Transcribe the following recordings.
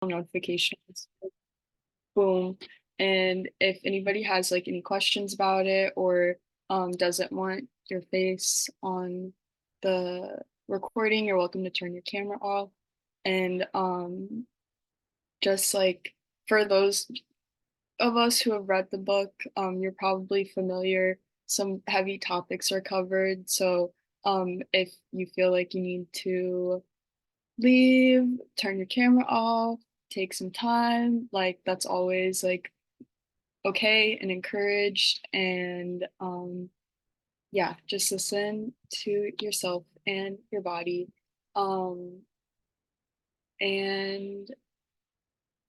notifications. Boom. And if anybody has like any questions about it or doesn't want your face on the recording, you're welcome to turn your camera off. And just like for those of us who have read the book, you're probably familiar. Some heavy topics are covered. So if you feel like you need to leave, turn your camera off, take some time, like that's always like okay and encouraged. And yeah, just listen to yourself and your body. Um, and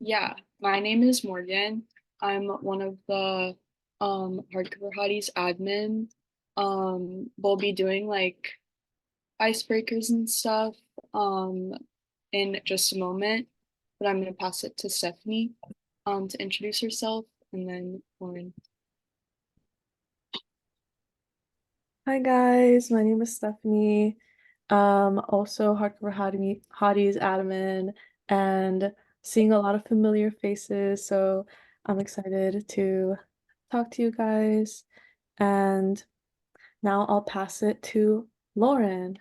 yeah, my name is Morgan. I'm one of the Hardcover Hotties admin. We'll be doing like icebreakers and stuff in just a moment, but I'm gonna pass it to Stephanie to introduce herself and then Lauren. Hi guys, my name is Stephanie. Also Hardcover Hotties admin and seeing a lot of familiar faces, so I'm excited to talk to you guys. And now I'll pass it to Lauren.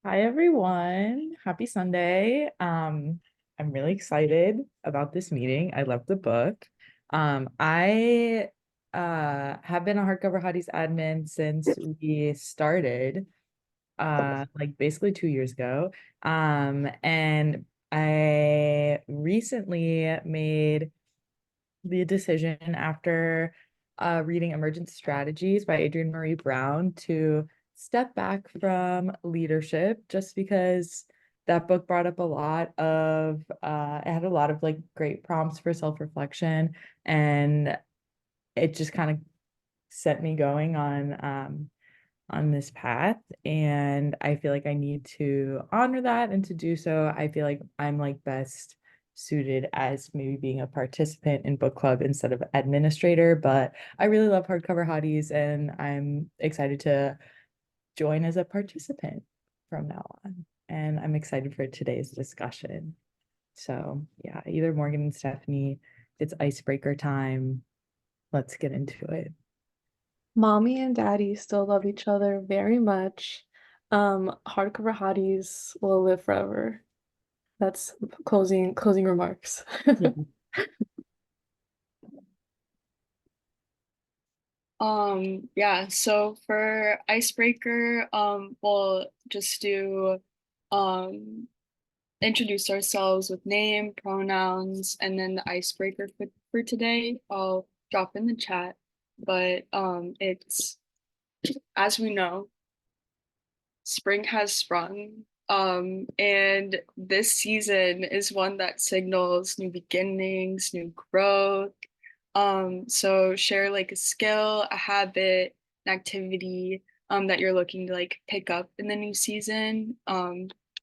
Hi everyone. Happy Sunday. I'm really excited about this meeting. I love the book. I have been a Hardcover Hotties admin since we started like basically 2 years ago. And I recently made the decision after reading Emergent Strategies by Adrienne Marie Brown to step back from leadership just because that book brought up a lot of it had a lot of like great prompts for self-reflection, and it just kind of set me going on this path, and I feel like I need to honor that, and to do so I feel like I'm like best suited as maybe being a participant in book club instead of administrator. But I really love Hardcover Hotties and I'm excited to join as a participant from now on, and I'm excited for today's discussion. So yeah, either Morgan and Stephanie, it's icebreaker time. Let's get into it. Mommy and Daddy still love each other very much. Hardcover Hotties will live forever. That's closing remarks. Yeah. Yeah, so for icebreaker, we'll just do um introduce ourselves with name, pronouns, and then the icebreaker for today I'll drop in the chat. But it's, as we know, spring has sprung. And this season is one that signals new beginnings, new growth. So share like a skill, a habit, an activity that you're looking to like pick up in the new season.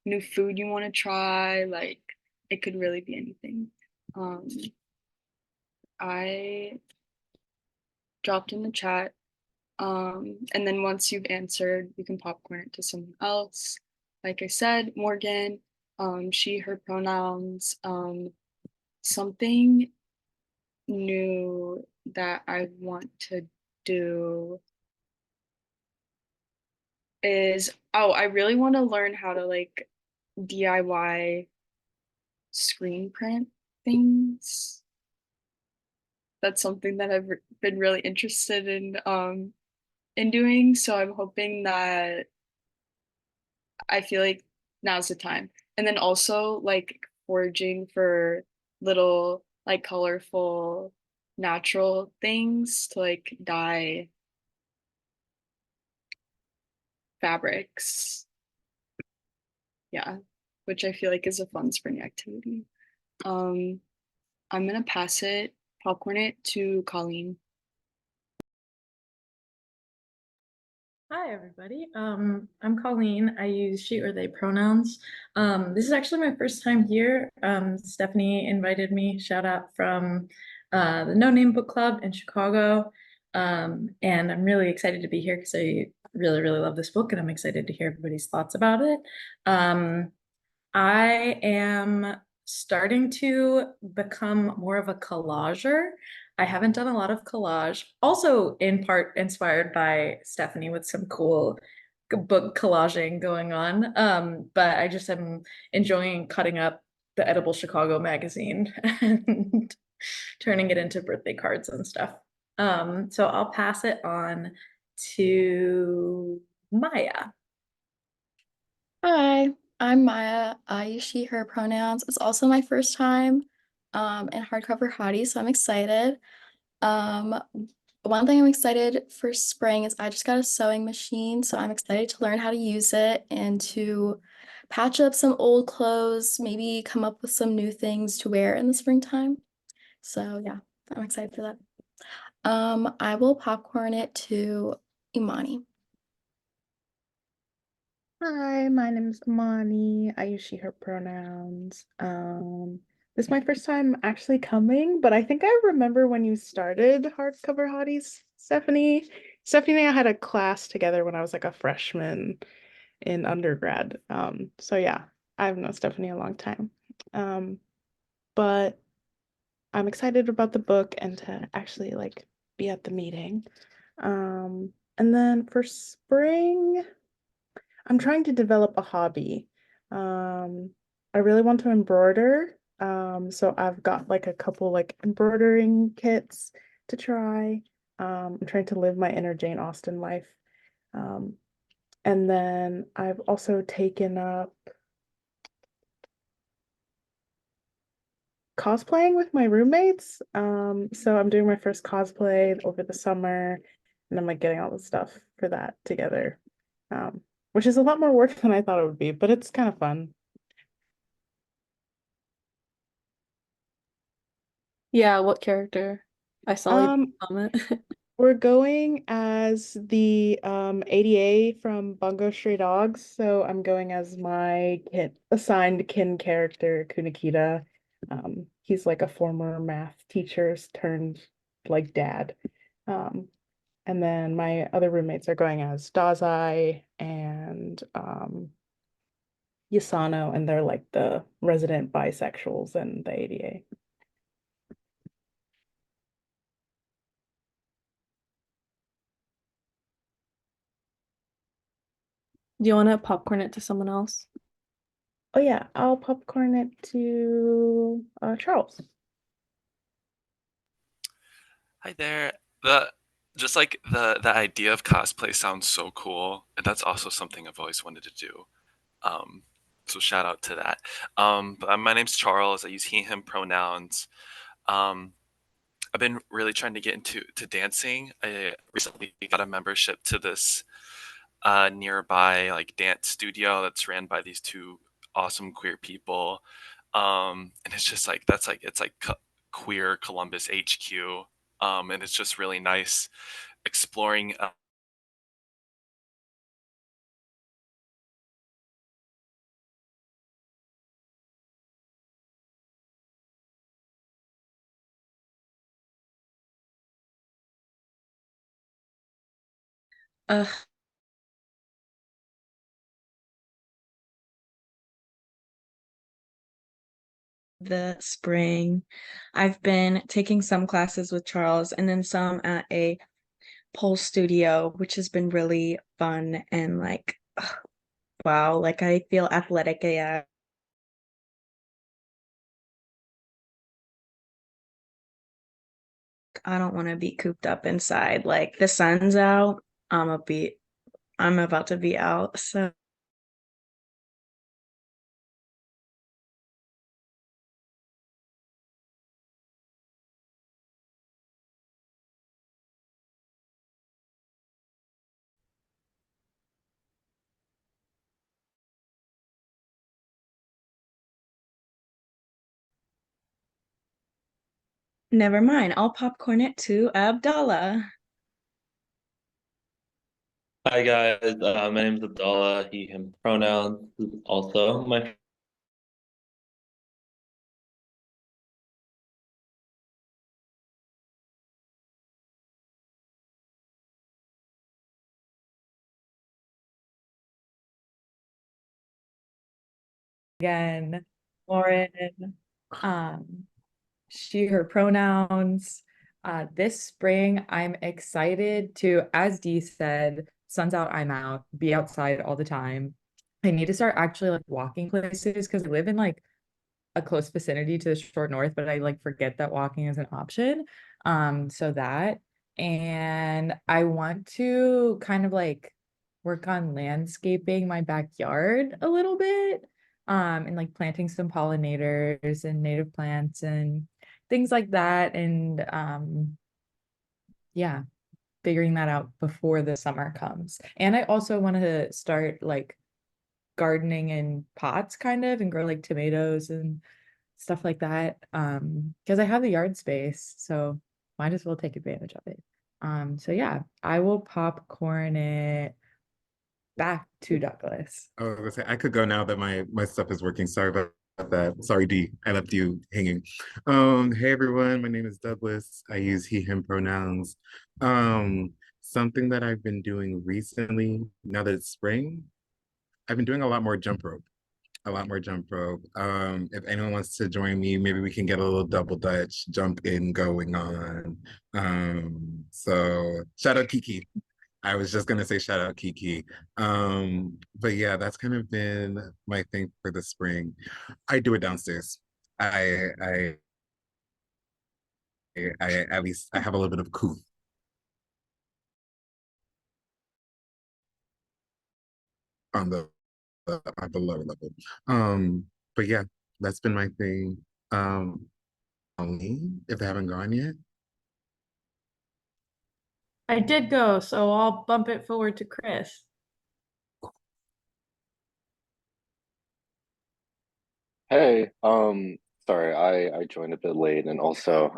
New food you want to try, like it could really be anything. Um, I dropped in the chat. And then once you've answered, you can popcorn it to someone else. Like I said, Morgan, she, her pronouns, something new that I want to do is, oh, I really want to learn how to like DIY screen print things. That's something that I've been really interested in doing. So I'm hoping that I feel like now's the time. And then also like foraging for little like colorful natural things to like dye fabrics. Yeah, which I feel like is a fun spring activity. Um, I'm gonna pass it, popcorn it to Colleen. Hi, everybody. I'm Colleen. I use she or they pronouns. This is actually my first time here. Stephanie invited me, shout out from the No Name Book Club in Chicago. And I'm really excited to be here because I really, really love this book and I'm excited to hear everybody's thoughts about it. I am starting to become more of a collager. I haven't done a lot of collage, also in part inspired by Stephanie with some cool book collaging going on. But I just am enjoying cutting up the Edible Chicago magazine and turning it into birthday cards and stuff. So I'll pass it on to Maya. Hi, I'm Maya. I use she, her pronouns. It's also my first time in Hardcover Hotties, so I'm excited. Um, One thing I'm excited for spring is I just got a sewing machine, so I'm excited to learn how to use it and to patch up some old clothes, maybe come up with some new things to wear in the springtime. So yeah, I'm excited for that. I will popcorn it to Imani. Hi, my name is Amani. I use she, her pronouns. This is my first time actually coming, but I think I remember when you started Hardcover Hotties, Stephanie. Stephanie and I had a class together when I was like a freshman in undergrad. So yeah, I've known Stephanie a long time. But I'm excited about the book and to actually like be at the meeting. And then for spring, I'm trying to develop a hobby. I really want to embroider. So I've got like a couple like embroidering kits to try. I'm trying to live my inner Jane Austen life. Um, and then I've also taken up cosplaying with my roommates. So I'm doing my first cosplay over the summer, and I'm like getting all the stuff for that together. Which is a lot more work than I thought it would be, but it's kind of fun. Yeah, what character? I saw you Um, comment. we're going as the ADA from Bungo Stray Dogs, so I'm going as my assigned kin character, Kunikita. He's like a former math teacher turned like dad. Um, and then my other roommates are going as Dazai and Yasano, and they're like the resident bisexuals in the ADA. Do you want to popcorn it to someone else? Oh yeah, I'll popcorn it to Charles. Hi there. The just like the idea of cosplay sounds so cool, and that's also something I've always wanted to do. Um, so shout out to that. But my name's Charles. I use he, him pronouns. Um, I've been really trying to get into dancing. I recently got a membership to this nearby like dance studio that's ran by these two awesome queer people. And it's just like that's like it's like queer Columbus HQ. And it's just really nice exploring. Uh, the spring. I've been taking some classes with Charles and then some at a pole studio, which has been really fun and like, wow, like I feel athletic AF. I don't want to be cooped up inside. Like the sun's out, I'm about to be out. So never mind. I'll popcorn it to Abdallah. Hi guys, my name is Abdallah, he, him pronouns. This is also my again, Lauren. She, her pronouns. This spring, I'm excited to, as Dee said, sun's out, I'm out, be outside all the time. I need to start actually like walking places because I live in like a close vicinity to the short north, but I like forget that walking is an option. So that, and I want to kind of like work on landscaping my backyard a little bit, and like planting some pollinators and native plants and things like that. And yeah, figuring that out before the summer comes. And I also want to start like gardening in pots kind of and grow like tomatoes and stuff like that. Because I have the yard space, so might as well take advantage of it. So yeah, I will popcorn it back to Douglas. I was gonna say I could go now that my stuff is working. Sorry about that. Sorry, D. I left you hanging. Hey everyone, my name is Douglas. I use he, him pronouns. Something that I've been doing recently, now that it's spring, I've been doing a lot more jump rope. A lot more jump rope. If anyone wants to join me, maybe we can get a little double dutch jump in going on. So shout out Kiki. I was just gonna say shout out Kiki. But yeah, that's kind of been my thing for the spring. I do it downstairs. I I at least I have a little bit of coup on the lower level. But yeah, that's been my thing. Only if they haven't gone yet. I did go, so I'll bump it forward to Chris. Hey, sorry, I joined a bit late, and also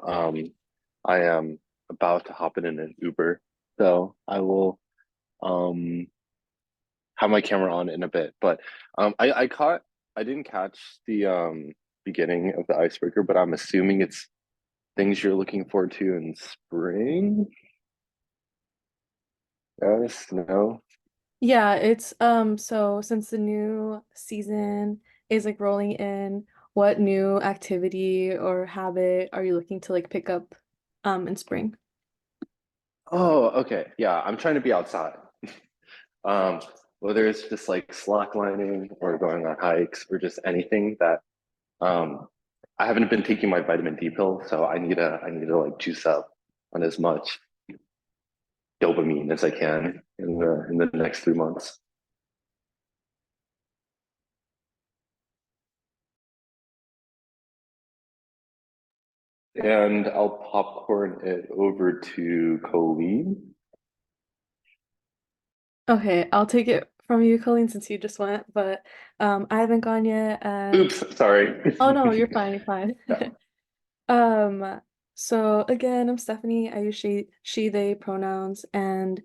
I am about to hop in an Uber, so I will um have my camera on in a bit. But I didn't catch the beginning of the icebreaker, but I'm assuming it's things you're looking forward to in spring. Yes, no. Yeah, it's so since the new season is like rolling in, what new activity or habit are you looking to like pick up in spring? Oh, okay. Yeah, I'm trying to be outside. Um, whether it's just like slacklining or going on hikes or just anything that um I haven't been taking my vitamin D pill, so I need to like juice up on as much dopamine as I can in the next 3 months. And I'll popcorn it over to Colleen. Okay, I'll take it from you, Colleen, since you just went, but I haven't gone yet and Oops, sorry. oh no, you're fine, you're fine. Yeah. So again, I'm Stephanie. I use she, they pronouns, and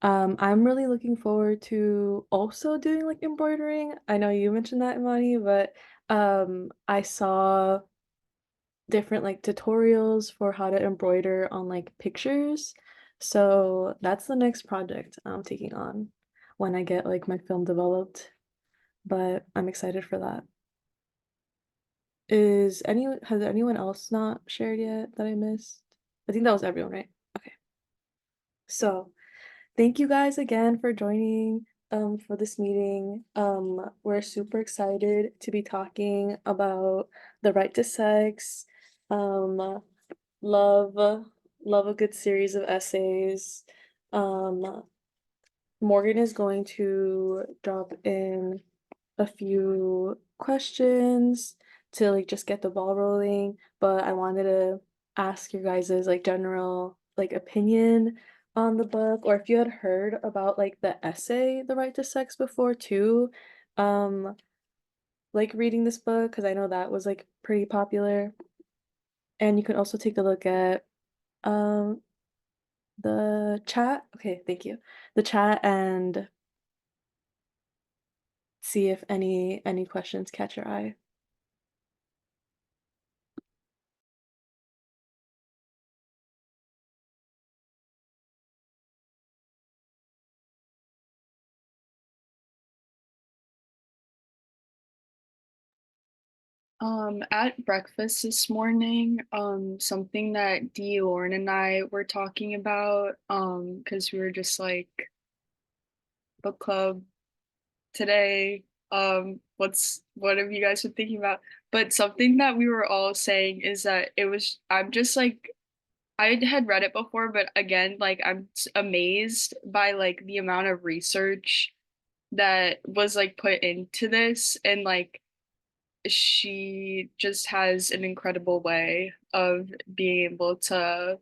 I'm really looking forward to also doing like embroidering. I know you mentioned that, Imani, but I saw different like tutorials for how to embroider on like pictures. So that's the next project I'm taking on when I get like my film developed. But I'm excited for that. Has anyone else not shared yet that I missed? I think that was everyone, right? Okay. So thank you guys again for joining for this meeting. We're super excited to be talking about the right to sex. Um, love love a good series of essays. Um, Morgan is going to drop in a few questions to like just get the ball rolling, but I wanted to ask your guys's like general like opinion on the book, or if you had heard about like the essay The Right to Sex before too. Um like reading this book because I know that was like pretty popular. And you can also take a look at um the chat. Okay, thank you. The chat and see if any questions catch your eye. At breakfast this morning, something that Dee, Lauren, and I were talking about, because we were just like book club today. What have you guys been thinking about? But something that we were all saying is that I'm just like, I had read it before, but again, like amazed by like the amount of research that was like put into this, and like she just has an incredible way of being able to,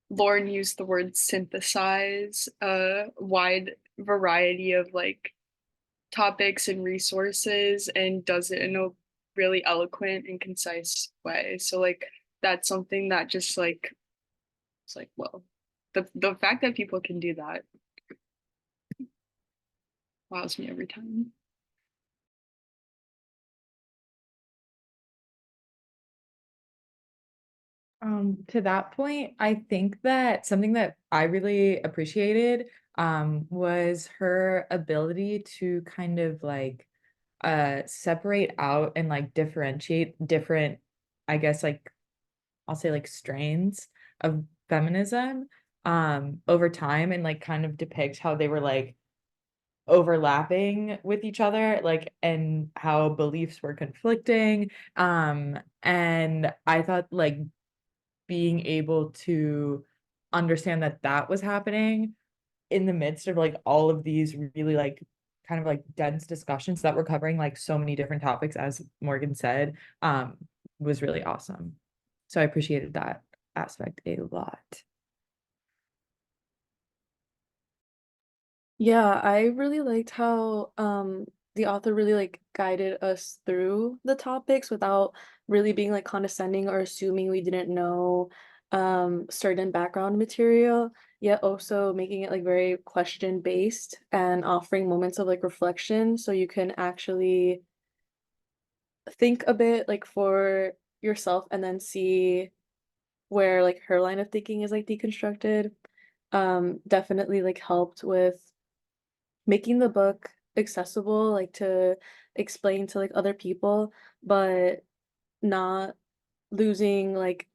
Lauren used the word synthesize a wide variety of like topics and resources, and does it in a really eloquent and concise way. So like that's something that just like it's like, well, the fact that people can do that wows me every time. To that point, I think that something that I really appreciated was her ability to kind of like separate out and like differentiate different, I guess like I'll say like strains of feminism over time, and like kind of depict how they were like overlapping with each other, like, and how beliefs were conflicting. And I thought like being able to understand that that was happening in the midst of like all of these really like kind of like dense discussions that were covering like so many different topics, as Morgan said, was really awesome. So I appreciated that aspect a lot. Yeah, I really liked how the author really like guided us through the topics without really being like condescending or assuming we didn't know certain background material, yet also making it like very question based and offering moments of like reflection so you can actually think a bit like for yourself and then see where like her line of thinking is like deconstructed. Definitely like helped with making the book accessible, like to explain to like other people, but not losing like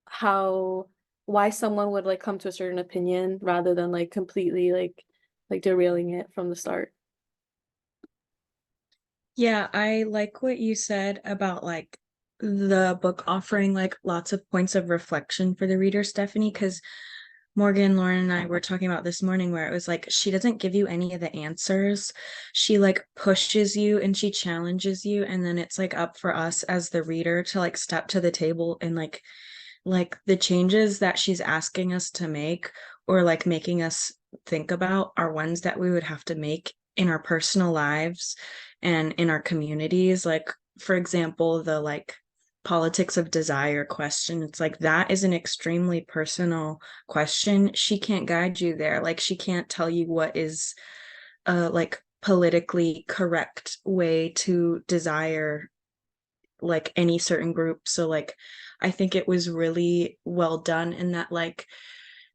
how why someone would like come to a certain opinion rather than like completely like derailing it from the start. Yeah, I like what you said about like the book offering like lots of points of reflection for the reader, Stephanie, because Morgan, Lauren, and I were talking about this morning where it was like she doesn't give you any of the answers. She like pushes you and she challenges you, and then it's like up for us as the reader to like step to the table and like the changes that she's asking us to make or like making us think about are ones that we would have to make in our personal lives and in our communities. Like, for example, the like politics of desire question. It's like that is an extremely personal question. She can't guide you there. Like, she can't tell you what is like politically correct way to desire like any certain group. So like I think it was really well done in that like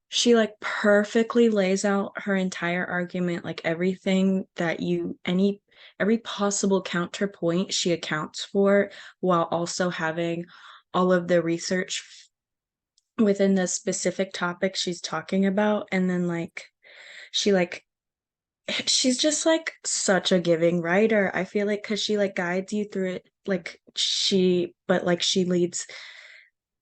she like perfectly lays out her entire argument, like everything that you any every possible counterpoint she accounts for, while also having all of the research within the specific topic she's talking about. And then like she like she's just like such a giving writer. I feel like because she like guides you through it, like but like she leads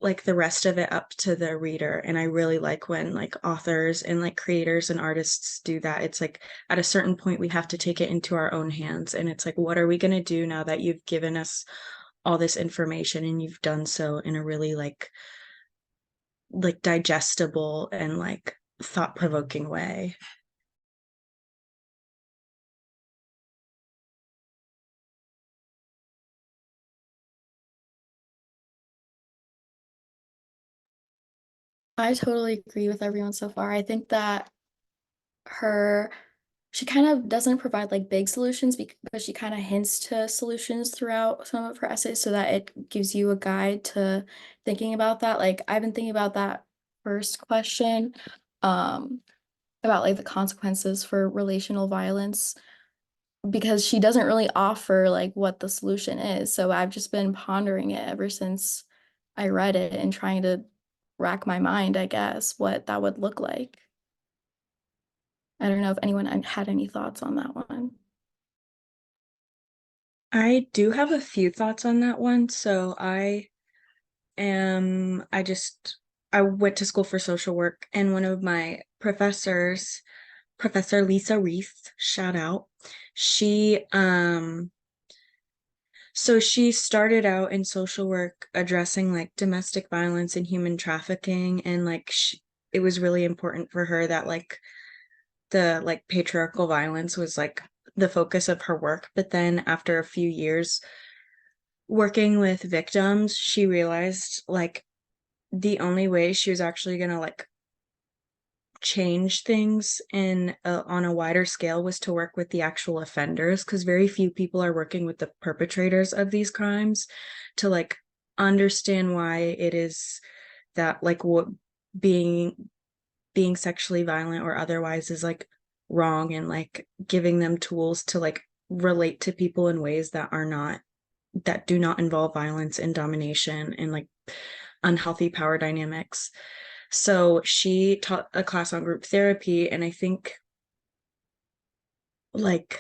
like the rest of it up to the reader. And I really like when like authors and like creators and artists do that. It's like at a certain point we have to take it into our own hands, and it's like, what are we going to do now that you've given us all this information, and you've done so in a really like digestible and like thought-provoking way. I totally agree with everyone so far. I think that her she kind of doesn't provide like big solutions because she kind of hints to solutions throughout some of her essays so that it gives you a guide to thinking about that. Like I've been thinking about that first question, um, about like the consequences for relational violence. because she doesn't really offer like what the solution is. So I've just been pondering it ever since I read it and trying to rack my mind, I guess, what that would look like. I don't know if anyone had any thoughts on that one. I do have a few thoughts on that one. So I went to school for social work, and one of my professors, Professor Lisa Reese, shout out, she so she started out in social work addressing like domestic violence and human trafficking, and like it was really important for her that like the like patriarchal violence was like the focus of her work. But then after a few years working with victims, she realized like the only way she was actually going to like change things in on a wider scale was to work with the actual offenders, because very few people are working with the perpetrators of these crimes to like understand why it is that like what being sexually violent or otherwise is like wrong, and like giving them tools to like relate to people in ways that do not involve violence and domination and like unhealthy power dynamics. So she taught a class on group therapy, and I think like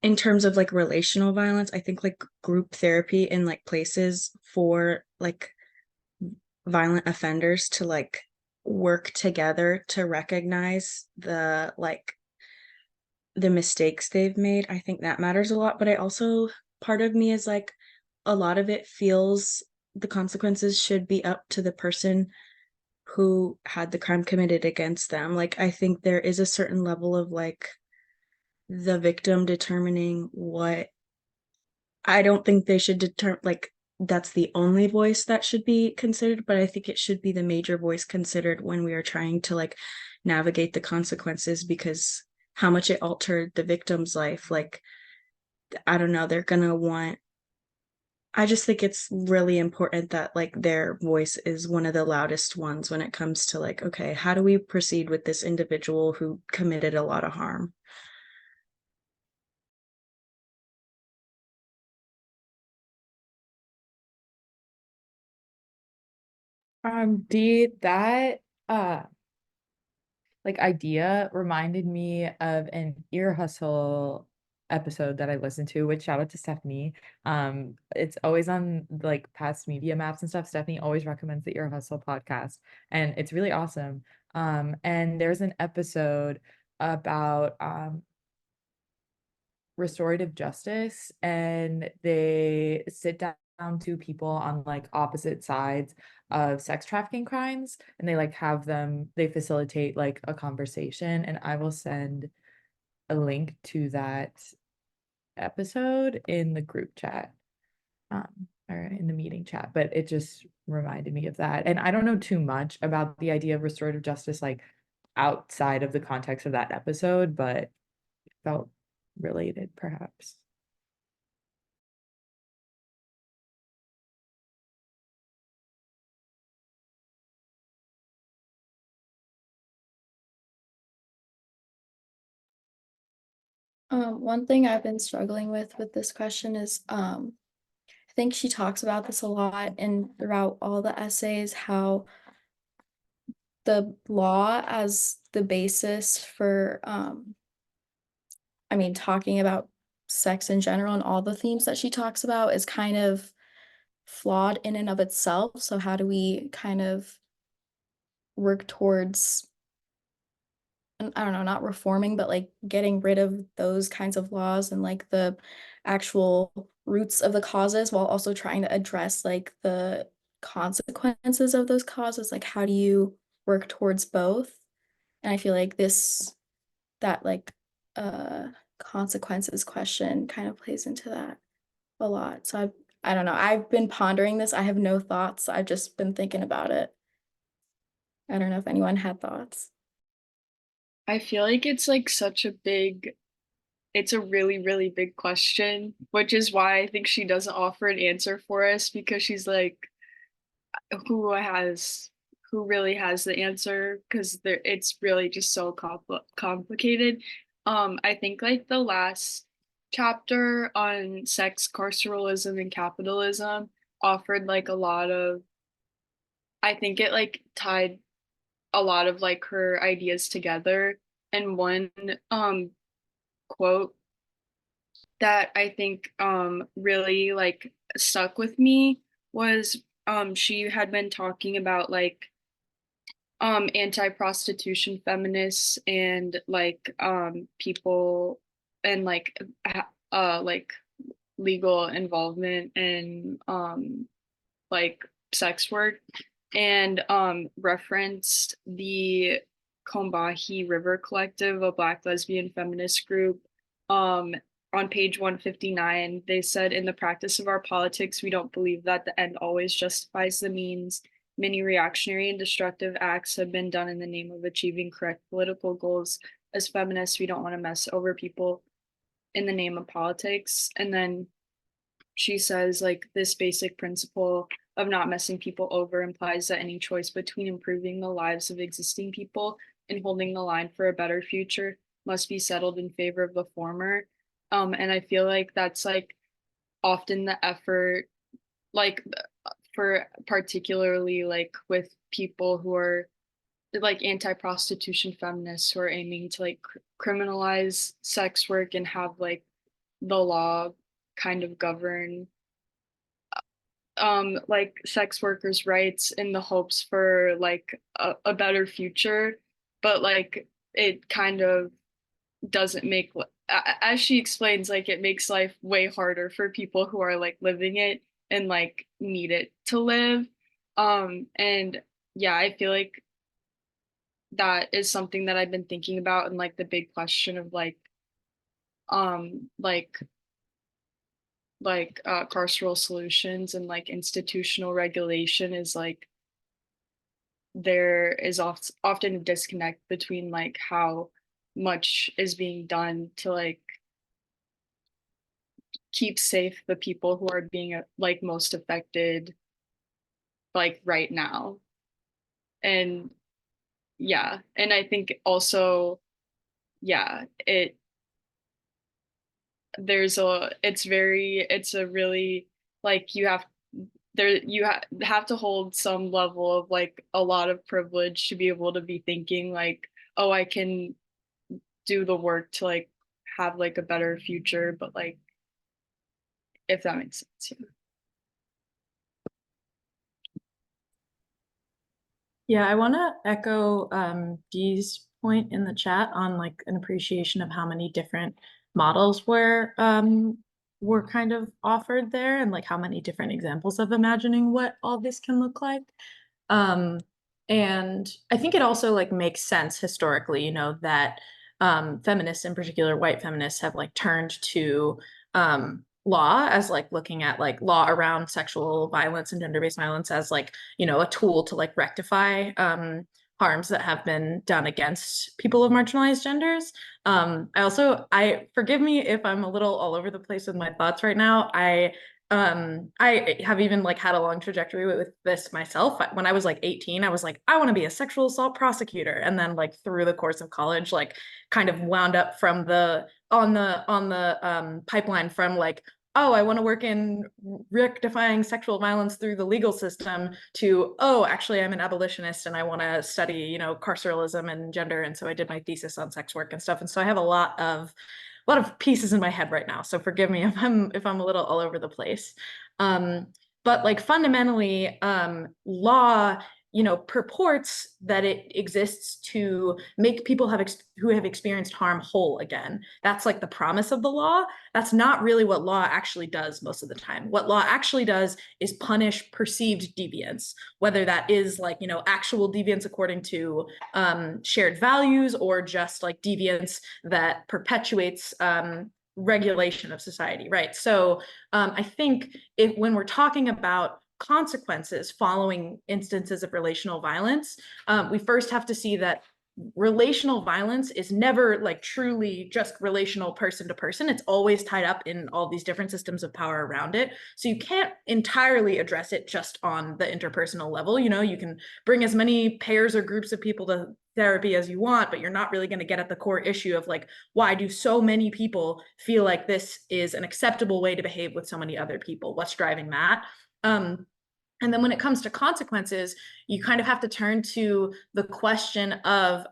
in terms of like relational violence, I think like group therapy in like places for like violent offenders to like work together to recognize the mistakes they've made, I think that matters a lot. But I also, part of me is like, a lot of it feels the consequences should be up to the person who had the crime committed against them. Like, I think there is a certain level of like the victim determining what. I don't think they should determine like that's the only voice that should be considered, but I think it should be the major voice considered when we are trying to like navigate the consequences, because how much it altered the victim's life, like I don't know, they're gonna want. I just think it's really important that like their voice is one of the loudest ones when it comes to like, okay, how do we proceed with this individual who committed a lot of harm? Dee, that like idea reminded me of an ear hustle episode that I listened to, which shout out to Stephanie. It's always on like past media maps and stuff. Stephanie always recommends the Ear Hustle podcast, and it's really awesome. And there's an episode about restorative justice, and they sit down two people on like opposite sides of sex trafficking crimes, and they like have them, they facilitate like a conversation, and I will send a link to that episode in the group chat, or in the meeting chat. But it just reminded me of that, and I don't know too much about the idea of restorative justice like outside of the context of that episode, but it felt related perhaps. One thing I've been struggling with this question is I think she talks about this a lot and throughout all the essays, how the law as the basis for I mean, talking about sex in general and all the themes that she talks about is kind of flawed in and of itself. So how do we kind of work towards, I don't know, not reforming, but like getting rid of those kinds of laws and like the actual roots of the causes, while also trying to address like the consequences of those causes? Like, how do you work towards both? And I feel like that like consequences question kind of plays into that a lot. So I don't know. I've been pondering this. I have no thoughts. I've just been thinking about it. I don't know if anyone had thoughts. I feel like it's like it's a really, really big question, which is why I think she doesn't offer an answer for us, because she's like, who has who really has the answer, because it's really just so complicated. I think like the last chapter on sex, carceralism, and capitalism offered like a lot of, I think it like tied a lot of like her ideas together. And one quote that I think really like stuck with me was she had been talking about like anti-prostitution feminists and like people and like legal involvement in like sex work, and referenced the Combahee River Collective, a Black lesbian feminist group. Um, on page 159, they said, in the practice of our politics, we don't believe that the end always justifies the means. Many reactionary and destructive acts have been done in the name of achieving correct political goals. As feminists, we don't want to mess over people in the name of politics. And then she says, like, this basic principle of not messing people over implies that any choice between improving the lives of existing people and holding the line for a better future must be settled in favor of the former. And I feel like that's like often the effort, like for particularly like with people who are like anti-prostitution feminists who are aiming to like criminalize sex work and have like the law kind of govern like sex workers' rights in the hopes for like a better future, but like it kind of doesn't make, as she explains, like it makes life way harder for people who are like living it and like need it to live. And yeah, I feel like that is something that I've been thinking about, and like the big question of um like carceral solutions and like institutional regulation is like there is often a disconnect between like how much is being done to like keep safe the people who are being like most affected like right now. And yeah, and I think also, yeah, it's a really like you have there you have to hold some level of like a lot of privilege to be able to be thinking like, oh, I can do the work to like have like a better future, but like if that makes sense. Yeah. Yeah, I want to echo Dee's point in the chat on like an appreciation of how many different models were kind of offered there, and like how many different examples of imagining what all this can look like. And I think it also like makes sense historically, you know, that feminists, in particular white feminists, have like turned to law as like looking at like law around sexual violence and gender-based violence as like, you know, a tool to like rectify harms that have been done against people of marginalized genders. I forgive me if I'm a little all over the place with my thoughts right now. I have even like had a long trajectory with this myself. When I was like 18, I was like, I want to be a sexual assault prosecutor. And then like through the course of college, like kind of wound up from the on the pipeline from like, oh, I want to work in rectifying sexual violence through the legal system to, oh, actually I'm an abolitionist and I want to study, you know, carceralism and gender. And so I did my thesis on sex work and stuff. And so I have a lot of pieces in my head right now. So forgive me if I'm a little all over the place. But like fundamentally, law, you know, purports that it exists to make people who have experienced harm whole again. That's like the promise of the law. That's not really what law actually does most of the time. What law actually does is punish perceived deviance, whether that is like, you know, actual deviance according to shared values or just like deviance that perpetuates regulation of society, right? So I think when we're talking about consequences following instances of relational violence, we first have to see that relational violence is never like truly just relational person to person. It's always tied up in all these different systems of power around it. So you can't entirely address it just on the interpersonal level. You know, you can bring as many pairs or groups of people therapy as you want, but you're not really going to get at the core issue of like, why do so many people feel like this is an acceptable way to behave with so many other people? What's driving that? And then when it comes to consequences, you kind of have to turn to the question of,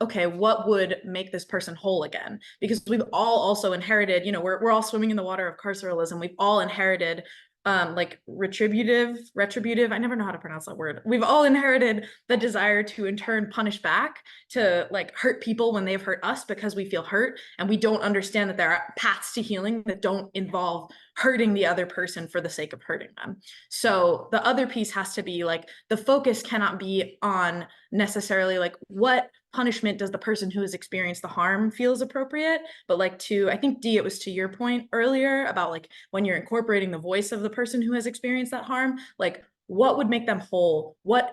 okay, what would make this person whole again? Because we've all also inherited, you know, we're all swimming in the water of carceralism. We've all inherited like retributive, I never know how to pronounce that word. We've all inherited the desire to in turn punish back, to like hurt people when they've hurt us because we feel hurt. And we don't understand that there are paths to healing that don't involve hurting the other person for the sake of hurting them. So the other piece has to be like, the focus cannot be on necessarily like what punishment does the person who has experienced the harm feels appropriate, but like to, I think Dee, it was to your point earlier about like when you're incorporating the voice of the person who has experienced that harm, like what would make them whole? What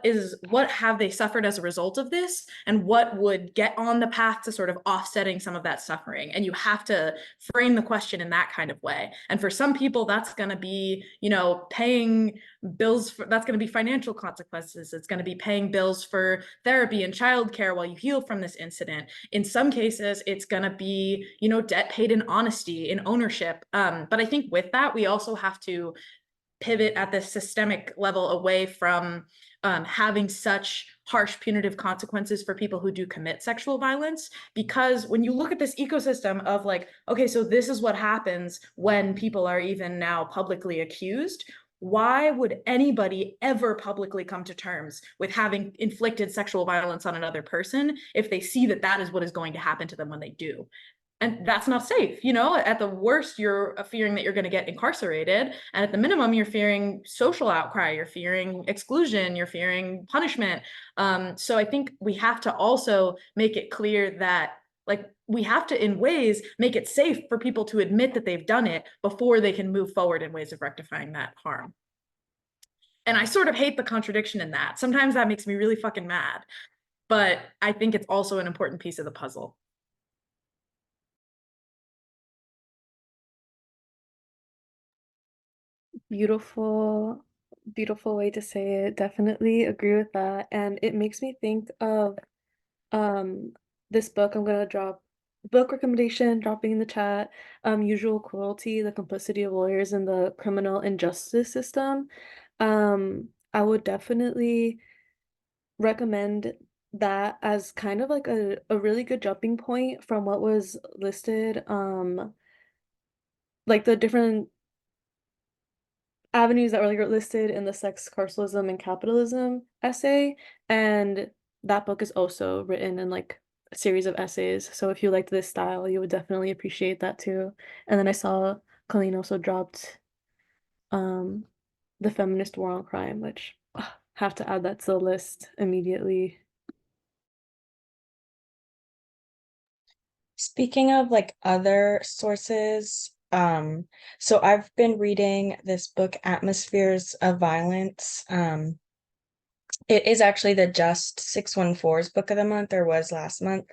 have they suffered as a result of this? And what would get on the path to sort of offsetting some of that suffering? And you have to frame the question in that kind of way. And for some people, that's going to be, you know, paying bills that's going to be financial consequences. It's going to be paying bills for therapy and childcare while you heal from this incident. In some cases, it's going to be, you know, debt paid in honesty, in ownership. But I think with that, we also have to pivot at the systemic level away from having such harsh punitive consequences for people who do commit sexual violence. Because when you look at this ecosystem of like, okay, so this is what happens when people are even now publicly accused, why would anybody ever publicly come to terms with having inflicted sexual violence on another person if they see that that is what is going to happen to them when they do? And that's not safe. You know, at the worst, you're fearing that you're going to get incarcerated. And at the minimum, you're fearing social outcry, you're fearing exclusion, you're fearing punishment. So I think we have to also make it clear that like we have to, in ways, make it safe for people to admit that they've done it before they can move forward in ways of rectifying that harm. And I sort of hate the contradiction in that. Sometimes that makes me really fucking mad. But I think it's also an important piece of the puzzle. Beautiful, beautiful way to say it. Definitely agree with that. And it makes me think of this book. I'm gonna drop book recommendation dropping in the chat. Usual Cruelty, The Complicity of Lawyers in the Criminal Injustice System. I would definitely recommend that as kind of like a really good jumping point from what was listed, like the different avenues that were like listed in the Sex, Carcelism, and Capitalism essay. And that book is also written in like a series of essays. So if you liked this style, you would definitely appreciate that too. And then I saw Colleen also dropped The Feminist War on Crime, which have to add that to the list immediately. Speaking of like other sources, so I've been reading this book, Atmospheres of Violence. It is actually the Just 614's book of the month, or was last month,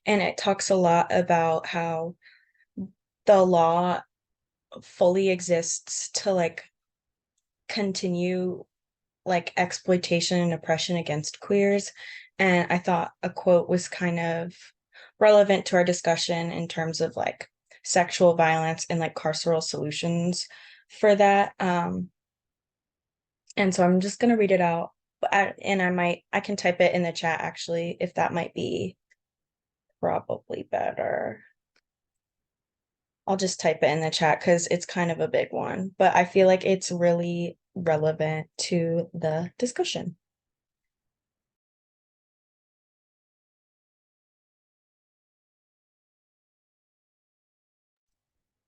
and it talks a lot about how the law fully exists to like continue like exploitation and oppression against queers. And I thought a quote was kind of relevant to our discussion in terms of like sexual violence and like carceral solutions for that. And so I'm just gonna read it out. And I can type it in the chat actually, if that might be probably better. I'll just type it in the chat because it's kind of a big one, but I feel like it's really relevant to the discussion.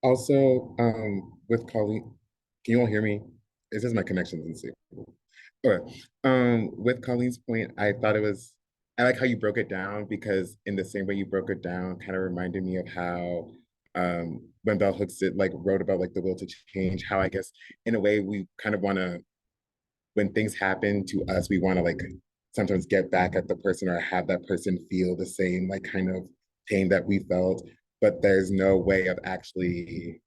Also, with Colleen, can you all hear me? It says my connection's unstable. Okay. With Colleen's point, I like how you broke it down, because in the same way you broke it down kind of reminded me of how when Bell Hooks like wrote about like the will to change, how I guess in a way we kind of want to, when things happen to us, we want to like sometimes get back at the person or have that person feel the same like kind of pain that we felt, but there's no way of actually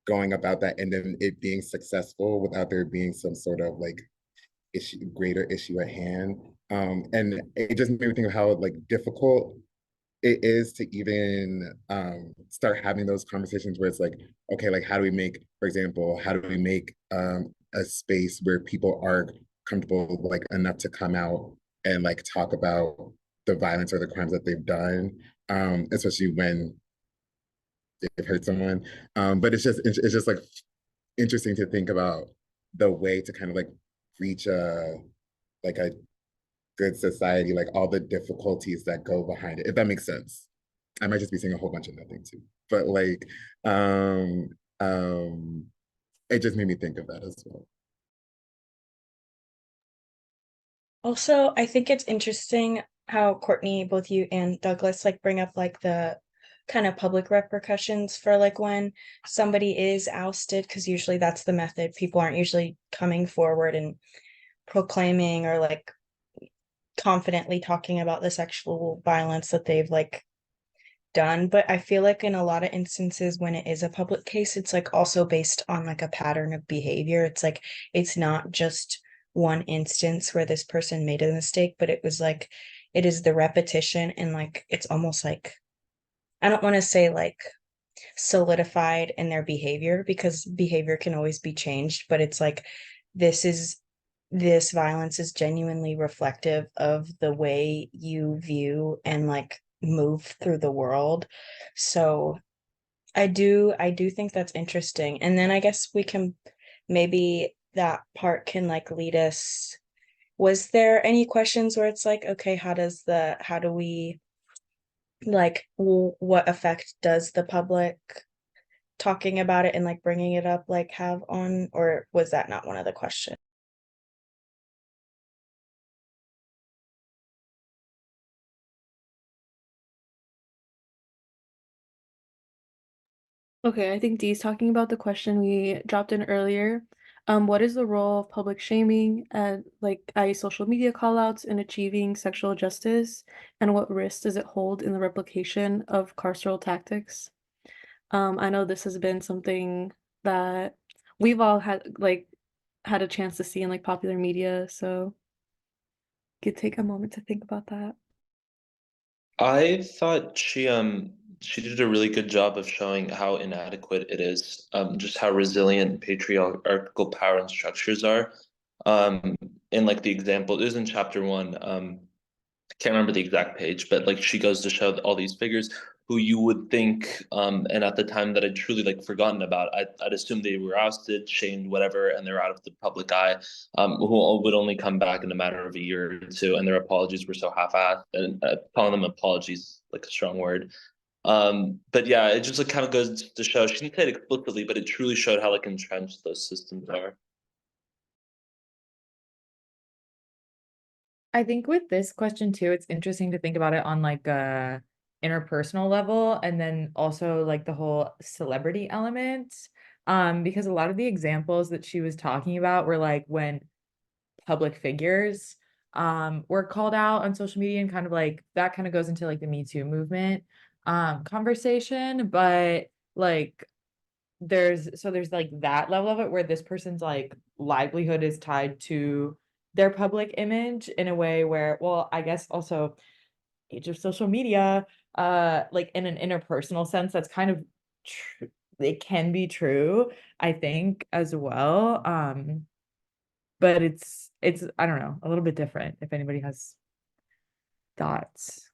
going about that and then it being successful without there being some sort of like greater issue at hand. And it just made me think of how like difficult it is to even start having those conversations where it's like, okay, like how do we make, for example, how do we make a space where people are comfortable like enough to come out and like talk about the violence or the crimes that they've done, especially when they've hurt someone. But it's just like interesting to think about the way to kind of like reach a good society, like all the difficulties that go behind it, if that makes sense. I might just be saying a whole bunch of nothing too, but like, um, it just made me think of that as well. Also, I think it's interesting how Courtney, both you and Douglas, like bring up like the kind of public repercussions for like when somebody is ousted, because usually that's the method. People aren't usually coming forward and proclaiming or like confidently talking about the sexual violence that they've like done. But I feel like in a lot of instances when it is a public case, it's like also based on like a pattern of behavior. It's like it's not just one instance where this person made a mistake, but it was like it is the repetition, and like it's almost like, I don't want to say like solidified in their behavior, because behavior can always be changed, but it's like this is this violence is genuinely reflective of the way you view and like move through the world. So I do think that's interesting. And then I guess we can, maybe that part can like lead us. Was there any questions where it's like, okay, how do we like what effect does the public talking about it and like bringing it up like have on, or was that not one of the questions? Okay, I think Dee's talking about the question we dropped in earlier. What is the role of public shaming and like i.e. social media callouts in achieving sexual justice, and what risk does it hold in the replication of carceral tactics? I know this has been something that we've all had a chance to see in like popular media, so you could take a moment to think about that. I thought she did a really good job of showing how inadequate it is, just how resilient patriarchal power and structures are. Um, in like the example, it was in chapter one. I can't remember the exact page, but like she goes to show all these figures who you would think, and at the time that I'd truly like forgotten about, I'd assume they were ousted, shamed, whatever, and they're out of the public eye, who would only come back in a matter of a year or two, and their apologies were so half-assed, and calling them apologies like a strong word. But yeah, it just like kind of goes to show, she didn't say it explicitly, but it truly showed how like entrenched those systems are. I think with this question too, it's interesting to think about it on like a interpersonal level, and then also like the whole celebrity element. Because a lot of the examples that she was talking about were like when public figures were called out on social media, and kind of like that kind of goes into like the Me Too movement conversation. But like there's like that level of it where this person's like livelihood is tied to their public image in a way where, well, I guess also age of social media, like in an interpersonal sense, that's kind of true. It can be true, I think, as well. But it's I don't know, a little bit different if anybody has thoughts.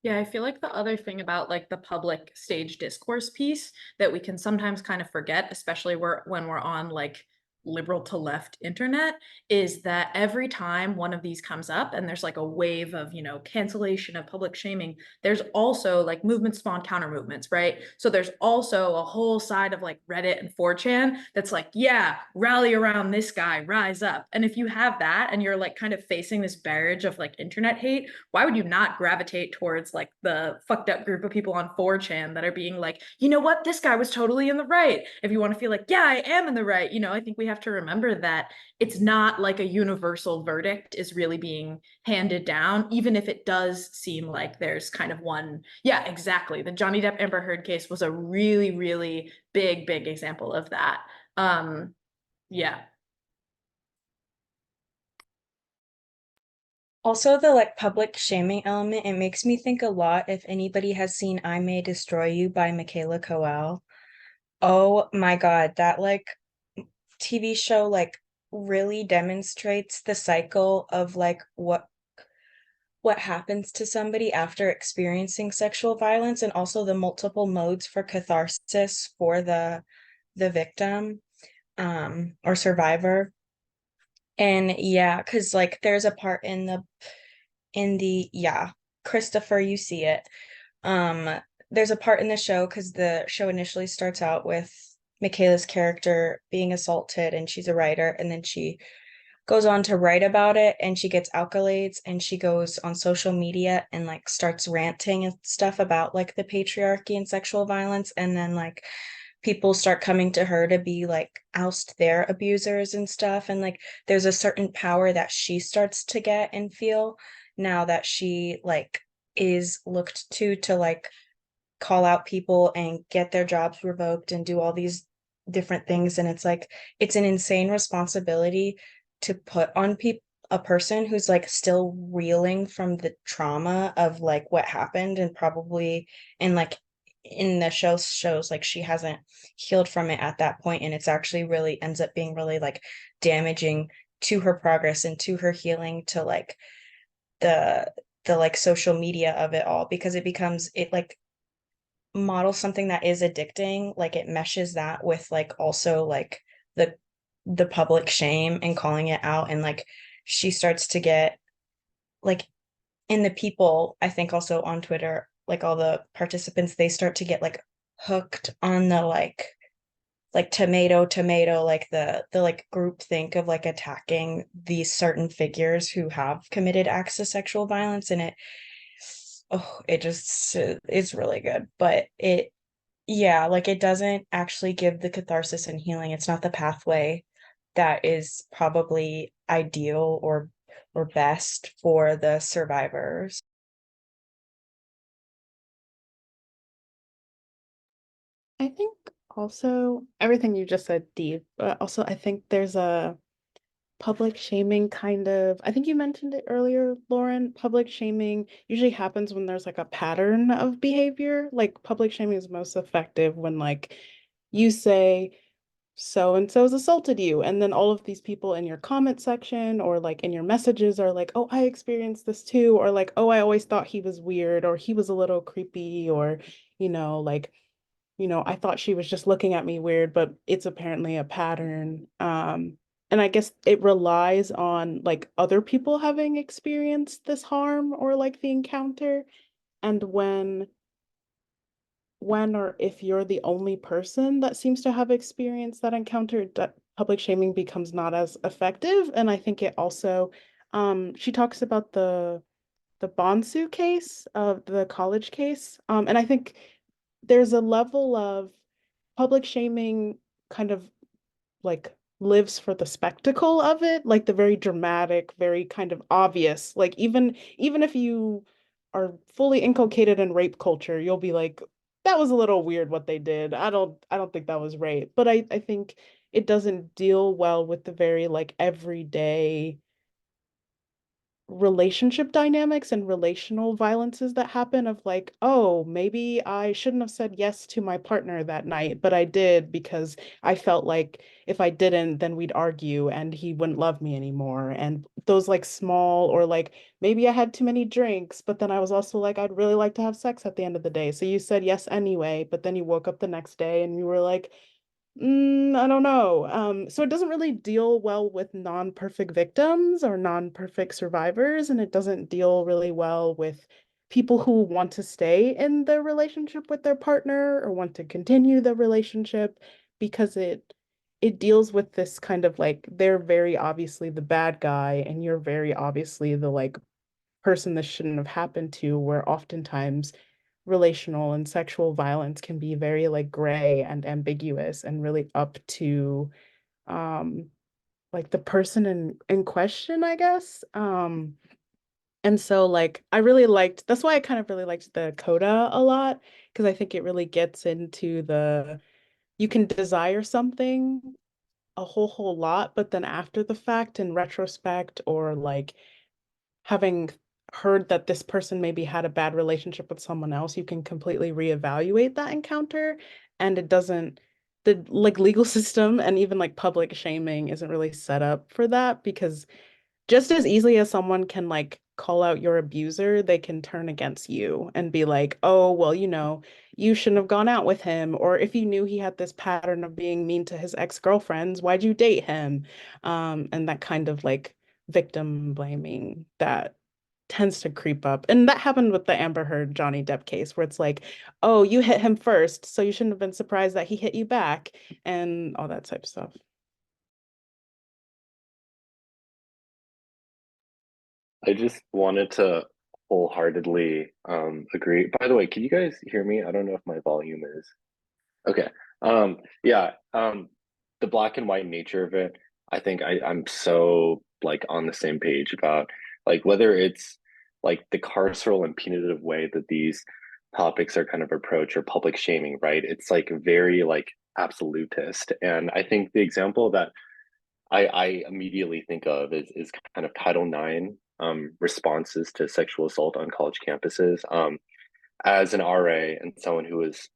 Yeah, I feel like the other thing about like the public stage discourse piece that we can sometimes kind of forget, especially when we're on like liberal to left internet, is that every time one of these comes up and there's like a wave of, cancellation of public shaming, there's also like movements spawn counter movements, right? So there's also a whole side of like Reddit and 4chan that's like, yeah, rally around this guy, rise up. And if you have that and you're like kind of facing this barrage of like internet hate, why would you not gravitate towards like the fucked up group of people on 4chan that are being like, you know what, this guy was totally in the right. If you want to feel like, yeah, I am in the right, I think we have to remember that it's not like a universal verdict is really being handed down, even if it does seem like there's kind of one. Yeah, exactly. The Johnny Depp Amber Heard case was a really, really big example of that. Yeah. Also, the like public shaming element, it makes me think a lot if anybody has seen I May Destroy You by Michaela Coel. Oh my God, that like TV show like really demonstrates the cycle of like what happens to somebody after experiencing sexual violence and also the multiple modes for catharsis for the victim or survivor. And yeah, because like there's a part in the yeah, Christopher, you see it. Um, there's a part in the show because the show initially starts out with Michaela's character being assaulted and she's a writer, and then she goes on to write about it and she gets accolades and she goes on social media and like starts ranting and stuff about like the patriarchy and sexual violence, and then like people start coming to her to be like oust their abusers and stuff, and like there's a certain power that she starts to get and feel now that she like is looked to like call out people and get their jobs revoked and do all these different things, and it's like it's an insane responsibility to put on people, a person who's like still reeling from the trauma of like what happened, and probably and like in the shows like she hasn't healed from it at that point, and it's actually really ends up being really like damaging to her progress and to her healing, to like the the like social media of it all, because it becomes it like model something that is addicting, like it meshes that with like also like the the public shame and calling it out, and like she starts to get like in the people, I think also on Twitter, like all the participants, they start to get like hooked on the like tomato, like the like group think of like attacking these certain figures who have committed acts of sexual violence, and it just it's really good, but it yeah, like it doesn't actually give the catharsis and healing. It's not the pathway that is probably ideal or best for the survivors. I think also everything you just said, Dee, but also I think there's a public shaming kind of, I think you mentioned it earlier, Lauren. Public shaming usually happens when there's like a pattern of behavior. Like public shaming is most effective when like you say so and so's assaulted you, and then all of these people in your comment section or like in your messages are like, oh, I experienced this too, or like, oh, I always thought he was weird, or he was a little creepy, or like I thought she was just looking at me weird, but it's apparently a pattern. And I guess it relies on like other people having experienced this harm or like the encounter. And when or if you're the only person that seems to have experienced that encounter, that public shaming becomes not as effective. And I think it also, she talks about the Bonsu case of the college case. And I think there's a level of public shaming kind of like lives for the spectacle of it, like the very dramatic, very kind of obvious. Like even if you are fully inculcated in rape culture, you'll be like, that was a little weird what they did. I don't think that was rape. But I think it doesn't deal well with the very like everyday relationship dynamics and relational violences that happen of like, oh, maybe I shouldn't have said yes to my partner that night, but I did because I felt like if I didn't, then we'd argue and he wouldn't love me anymore. And those like small, or like maybe I had too many drinks, but then I was also like, I'd really like to have sex at the end of the day. So you said yes anyway, but then you woke up the next day and you were like, I don't know. So it doesn't really deal well with non-perfect victims or non-perfect survivors, and it doesn't deal really well with people who want to stay in the relationship with their partner or want to continue the relationship, because it deals with this kind of like they're very obviously the bad guy and you're very obviously the like person this shouldn't have happened to, where oftentimes relational and sexual violence can be very like gray and ambiguous and really up to um like the person in question, I guess. And so like I really liked, that's why I kind of really liked the coda a lot, because I think it really gets into the you can desire something a whole lot, but then after the fact in retrospect or like having heard that this person maybe had a bad relationship with someone else, you can completely reevaluate that encounter. And it doesn't, the like legal system and even like public shaming isn't really set up for that, because just as easily as someone can like call out your abuser, they can turn against you and be like, oh, well, you shouldn't have gone out with him. Or if you knew he had this pattern of being mean to his ex-girlfriends, why'd you date him? And that kind of like victim blaming that tends to creep up. And that happened with the Amber Heard Johnny Depp case, where it's like, oh, you hit him first, so you shouldn't have been surprised that he hit you back, and all that type of stuff. I just wanted to wholeheartedly agree. By the way, can you guys hear me? I don't know if my volume is okay. Yeah, the black and white nature of it, I think I'm so like on the same page about like whether it's like the carceral and punitive way that these topics are kind of approached or public shaming, right? It's like very like absolutist. And I think the example that I immediately think of is kind of Title IX responses to sexual assault on college campuses. As an RA and someone who was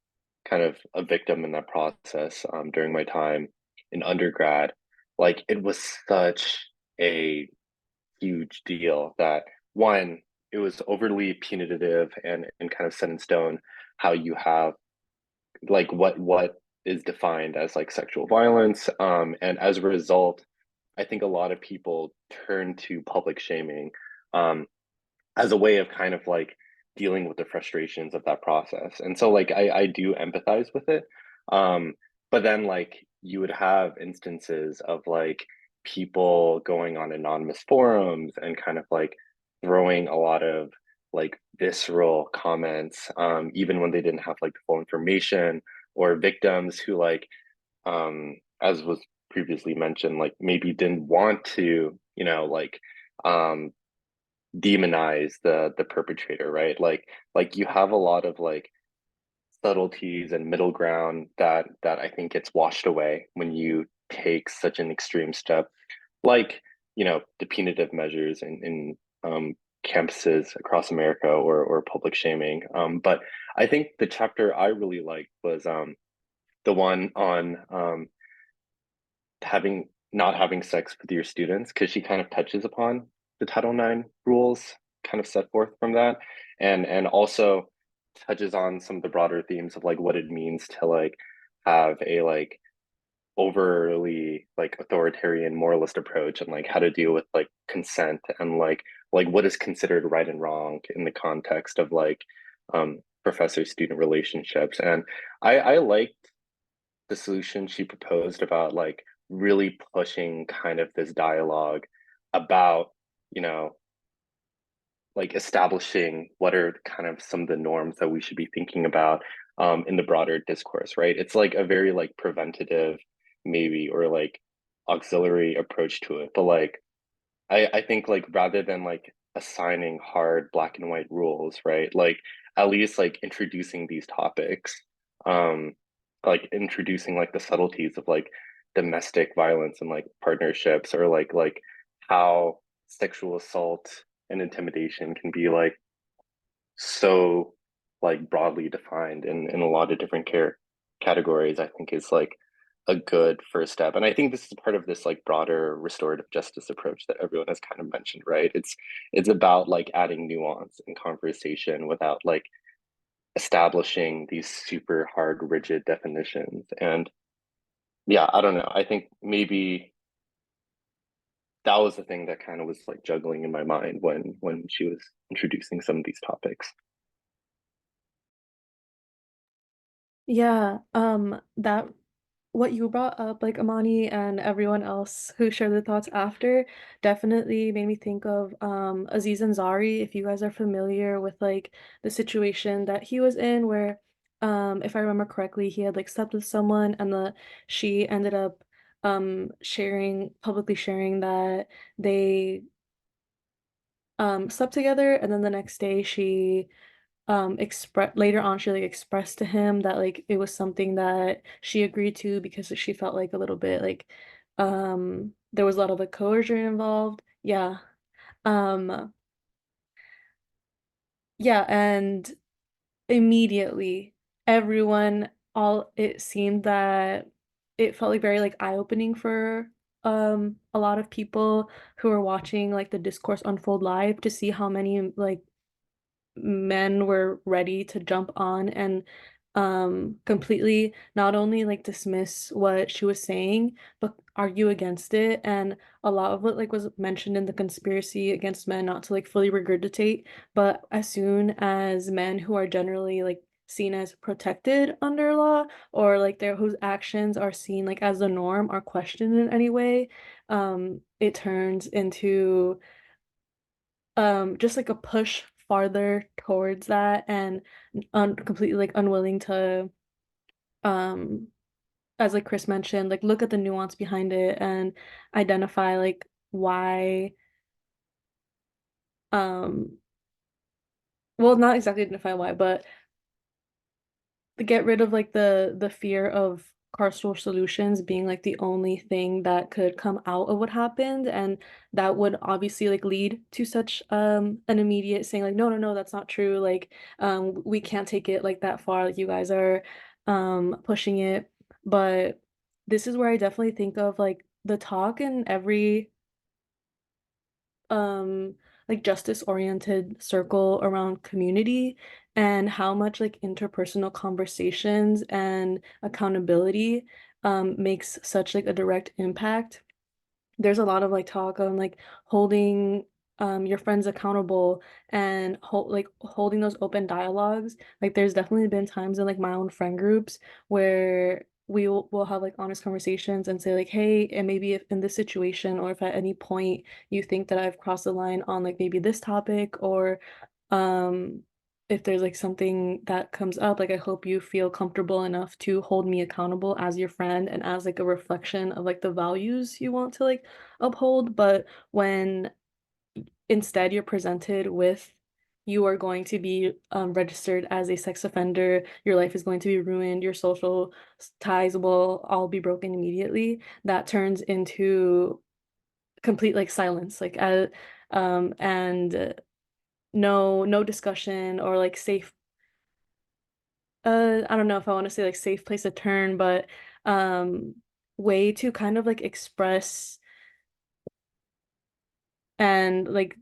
kind of a victim in that process during my time in undergrad, like it was such a huge deal that one, it was overly punitive and kind of set in stone how you have like what is defined as like sexual violence. And as a result, I think a lot of people turn to public shaming um, as a way of kind of like dealing with the frustrations of that process. And so like I do empathize with it. Um, but then like you would have instances of like people going on anonymous forums and kind of like throwing a lot of like visceral comments, even when they didn't have like the full information, or victims who like as was previously mentioned, like maybe didn't want to, like um demonize the perpetrator, right? Like you have a lot of like subtleties and middle ground that I think gets washed away when you take such an extreme step, like the punitive measures in campuses across America, or public shaming. But I think the chapter I really liked was the one on having not having sex with your students, because she kind of touches upon the Title IX rules kind of set forth from that, and also touches on some of the broader themes of like what it means to like have a like overly like authoritarian moralist approach, and like how to deal with like consent, and like what is considered right and wrong in the context of like professor student relationships. And I liked the solution she proposed about like really pushing kind of this dialogue about, you know, like establishing what are kind of some of the norms that we should be thinking about in the broader discourse, right? It's like a very like preventative, maybe, or like auxiliary approach to it. But like I think like rather than like assigning hard black and white rules, right? Like at least like introducing these topics, um, like introducing like the subtleties of like domestic violence and like partnerships, or like how sexual assault and intimidation can be like so like broadly defined in a lot of different categories, I think is like a good first step. And I think this is part of this like broader restorative justice approach that everyone has kind of mentioned, right? It's about like adding nuance and conversation without like establishing these super hard, rigid definitions. And yeah, I don't know. I think maybe that was the thing that kind of was like juggling in my mind when she was introducing some of these topics. Yeah, that what you brought up, like Amani and everyone else who shared their thoughts after, definitely made me think of Aziz Ansari, if you guys are familiar with like the situation that he was in, where if I remember correctly, he had like slept with someone, and she ended up publicly sharing that they slept together, and then the next day she express later on she like expressed to him that like it was something that she agreed to, because she felt like a little bit like there was a lot of like coercion involved. Yeah. yeah, and immediately everyone all it seemed that it felt like very like eye-opening for a lot of people who were watching like the discourse unfold live to see how many like men were ready to jump on and completely not only like dismiss what she was saying but argue against it. And a lot of what like was mentioned in the conspiracy against men, not to like fully regurgitate, but as soon as men who are generally like seen as protected under law, or like their whose actions are seen like as the norm, are questioned in any way, it turns into just like a push farther towards that, and completely like unwilling to um as like Chris mentioned, like look at the nuance behind it and identify like why um well, not exactly identify why, but to get rid of like the fear of carceral solutions being like the only thing that could come out of what happened, and that would obviously like lead to such an immediate saying like no, no, no, that's not true, like we can't take it like that far, like you guys are pushing it. But this is where I definitely think of like the talk in every um like justice oriented circle around community, and how much like interpersonal conversations and accountability makes such like a direct impact. There's a lot of like talk on like holding your friends accountable and holding those open dialogues. Like there's definitely been times in like my own friend groups where will have like honest conversations and say like, hey, and maybe if in this situation or if at any point you think that I've crossed the line on like maybe this topic, or um if there's like something that comes up, like I hope you feel comfortable enough to hold me accountable as your friend and as like a reflection of like the values you want to like uphold. But when instead you're presented with you are going to be registered as a sex offender, your life is going to be ruined, your social ties will all be broken immediately, that turns into complete like silence, like and no discussion or like safe I don't know if I want to say like safe place to turn, but um way to kind of like express and like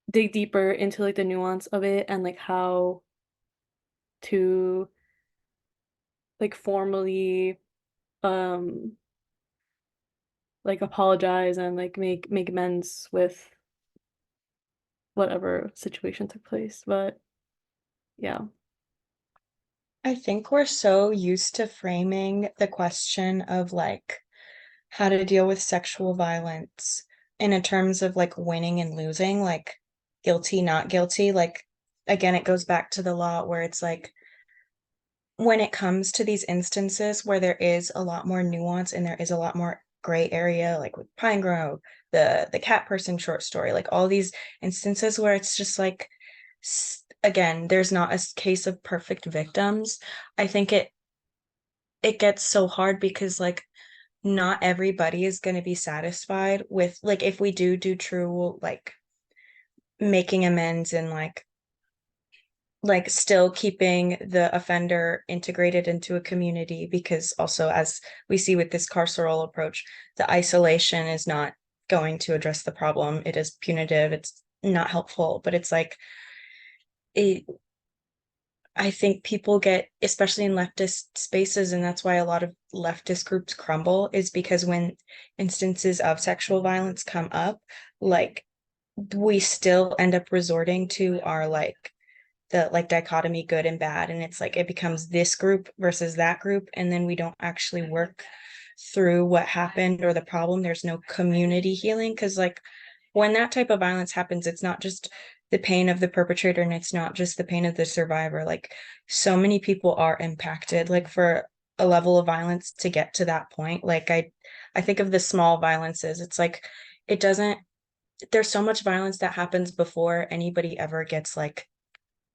dig deeper into like the nuance of it, and like how to like formally um like apologize and like make amends with whatever situation took place. But yeah. I think we're so used to framing the question of like how to deal with sexual violence in a terms of like winning and losing, like guilty, not guilty. Like again, it goes back to the law where it's like when it comes to these instances where there is a lot more nuance and there is a lot more gray area, like with Pine Grove, the cat person short story, like all these instances where it's just like again, there's not a case of perfect victims. I think it gets so hard because like not everybody is going to be satisfied with like if we do true like making amends and like still keeping the offender integrated into a community, because also as we see with this carceral approach, the isolation is not going to address the problem. It is punitive, it's not helpful, but it's like it, I think people get, especially in leftist spaces, and that's why a lot of leftist groups crumble, is because when instances of sexual violence come up, like we still end up resorting to our like the like dichotomy good and bad, and it's like it becomes this group versus that group, and then we don't actually work through what happened or the problem. There's no community healing, because like when that type of violence happens, it's not just the pain of the perpetrator and it's not just the pain of the survivor. Like so many people are impacted, like for a level of violence to get to that point. Like I think of the small violences, it's like it doesn't, there's so much violence that happens before anybody ever gets like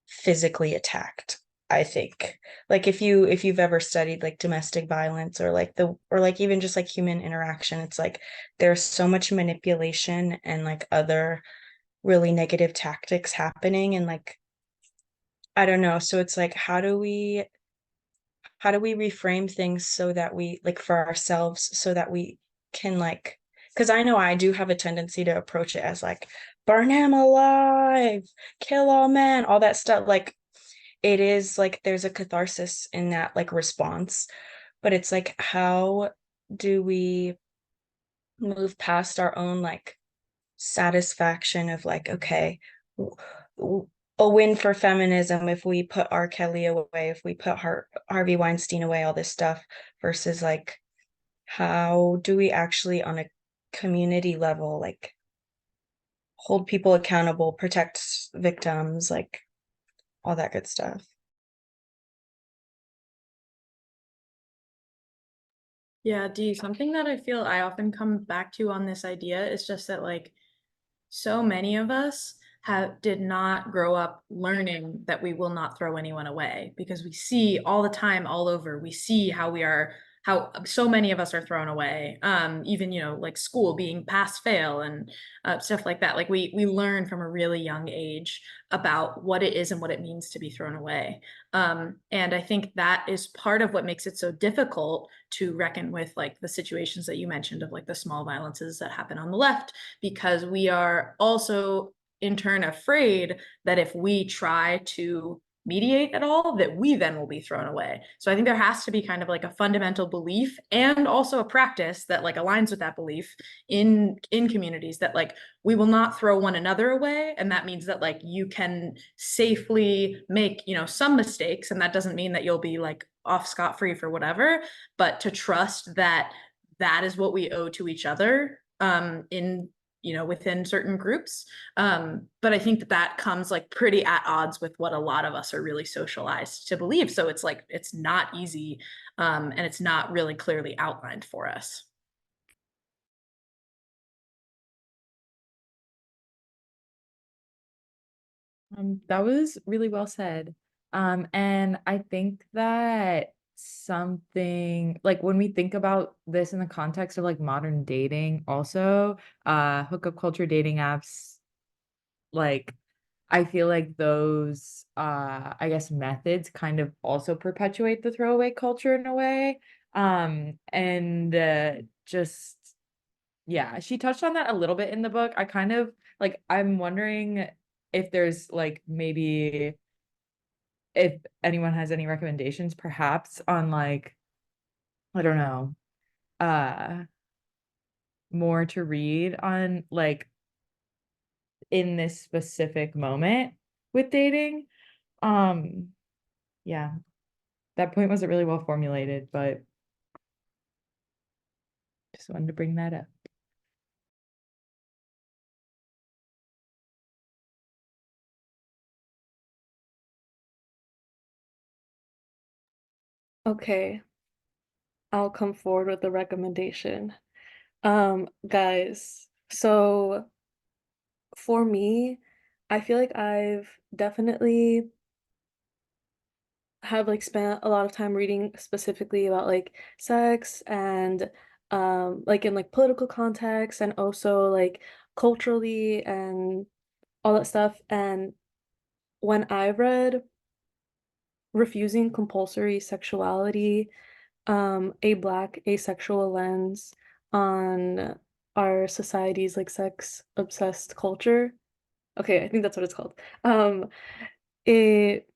physically attacked. I think like if you've ever studied like domestic violence or like the or like even just like human interaction, it's like there's so much manipulation and like other really negative tactics happening, and like I don't know. So it's like, how do we reframe things so that we like for ourselves so that we can like, because I know I do have a tendency to approach it as like burn him alive, kill all men, all that stuff. Like it is like there's a catharsis in that like response, but it's like how do we move past our own like satisfaction of like, okay, a win for feminism if we put R. Kelly away, if we put Harvey Weinstein away, all this stuff, versus like, how do we actually on a community level, like hold people accountable, protect victims, like all that good stuff. Yeah, Dee, something that I feel I often come back to on this idea is just that like so many of us did not grow up learning that we will not throw anyone away, because we see all the time all over, we see how so many of us are thrown away, even like school being pass fail and stuff like that. Like we learn from a really young age about what it is and what it means to be thrown away, and I think that is part of what makes it so difficult to reckon with like the situations that you mentioned of like the small violences that happen on the left, because we are also in turn afraid that if we try to mediate at all, that we then will be thrown away. So I think there has to be kind of like a fundamental belief and also a practice that like aligns with that belief in communities, that like we will not throw one another away. And that means that like you can safely make some mistakes, and that doesn't mean that you'll be like off scot-free for whatever, but to trust that that is what we owe to each other, in within certain groups. But I think that comes like pretty at odds with what a lot of us are really socialized to believe. So it's like it's not easy, and it's not really clearly outlined for us. That was really well said. And I think that something like when we think about this in the context of like modern dating, also, hookup culture dating apps, like I feel like those I guess methods kind of also perpetuate the throwaway culture in a way. And just yeah, she touched on that a little bit in the book. I kind of like I'm wondering if there's like maybe if anyone has any recommendations perhaps on like I don't know, uh more to read on like in this specific moment with dating. Um yeah, that point wasn't really well formulated, but just wanted to bring that up. Okay, I'll come forward with a recommendation. Guys, so for me, I feel like I've definitely have like spent a lot of time reading specifically about like sex and like in like political context and also like culturally and all that stuff. And when I read Refusing Compulsory Sexuality, a Black asexual lens on our society's like sex obsessed culture. Okay, I think that's what it's called. It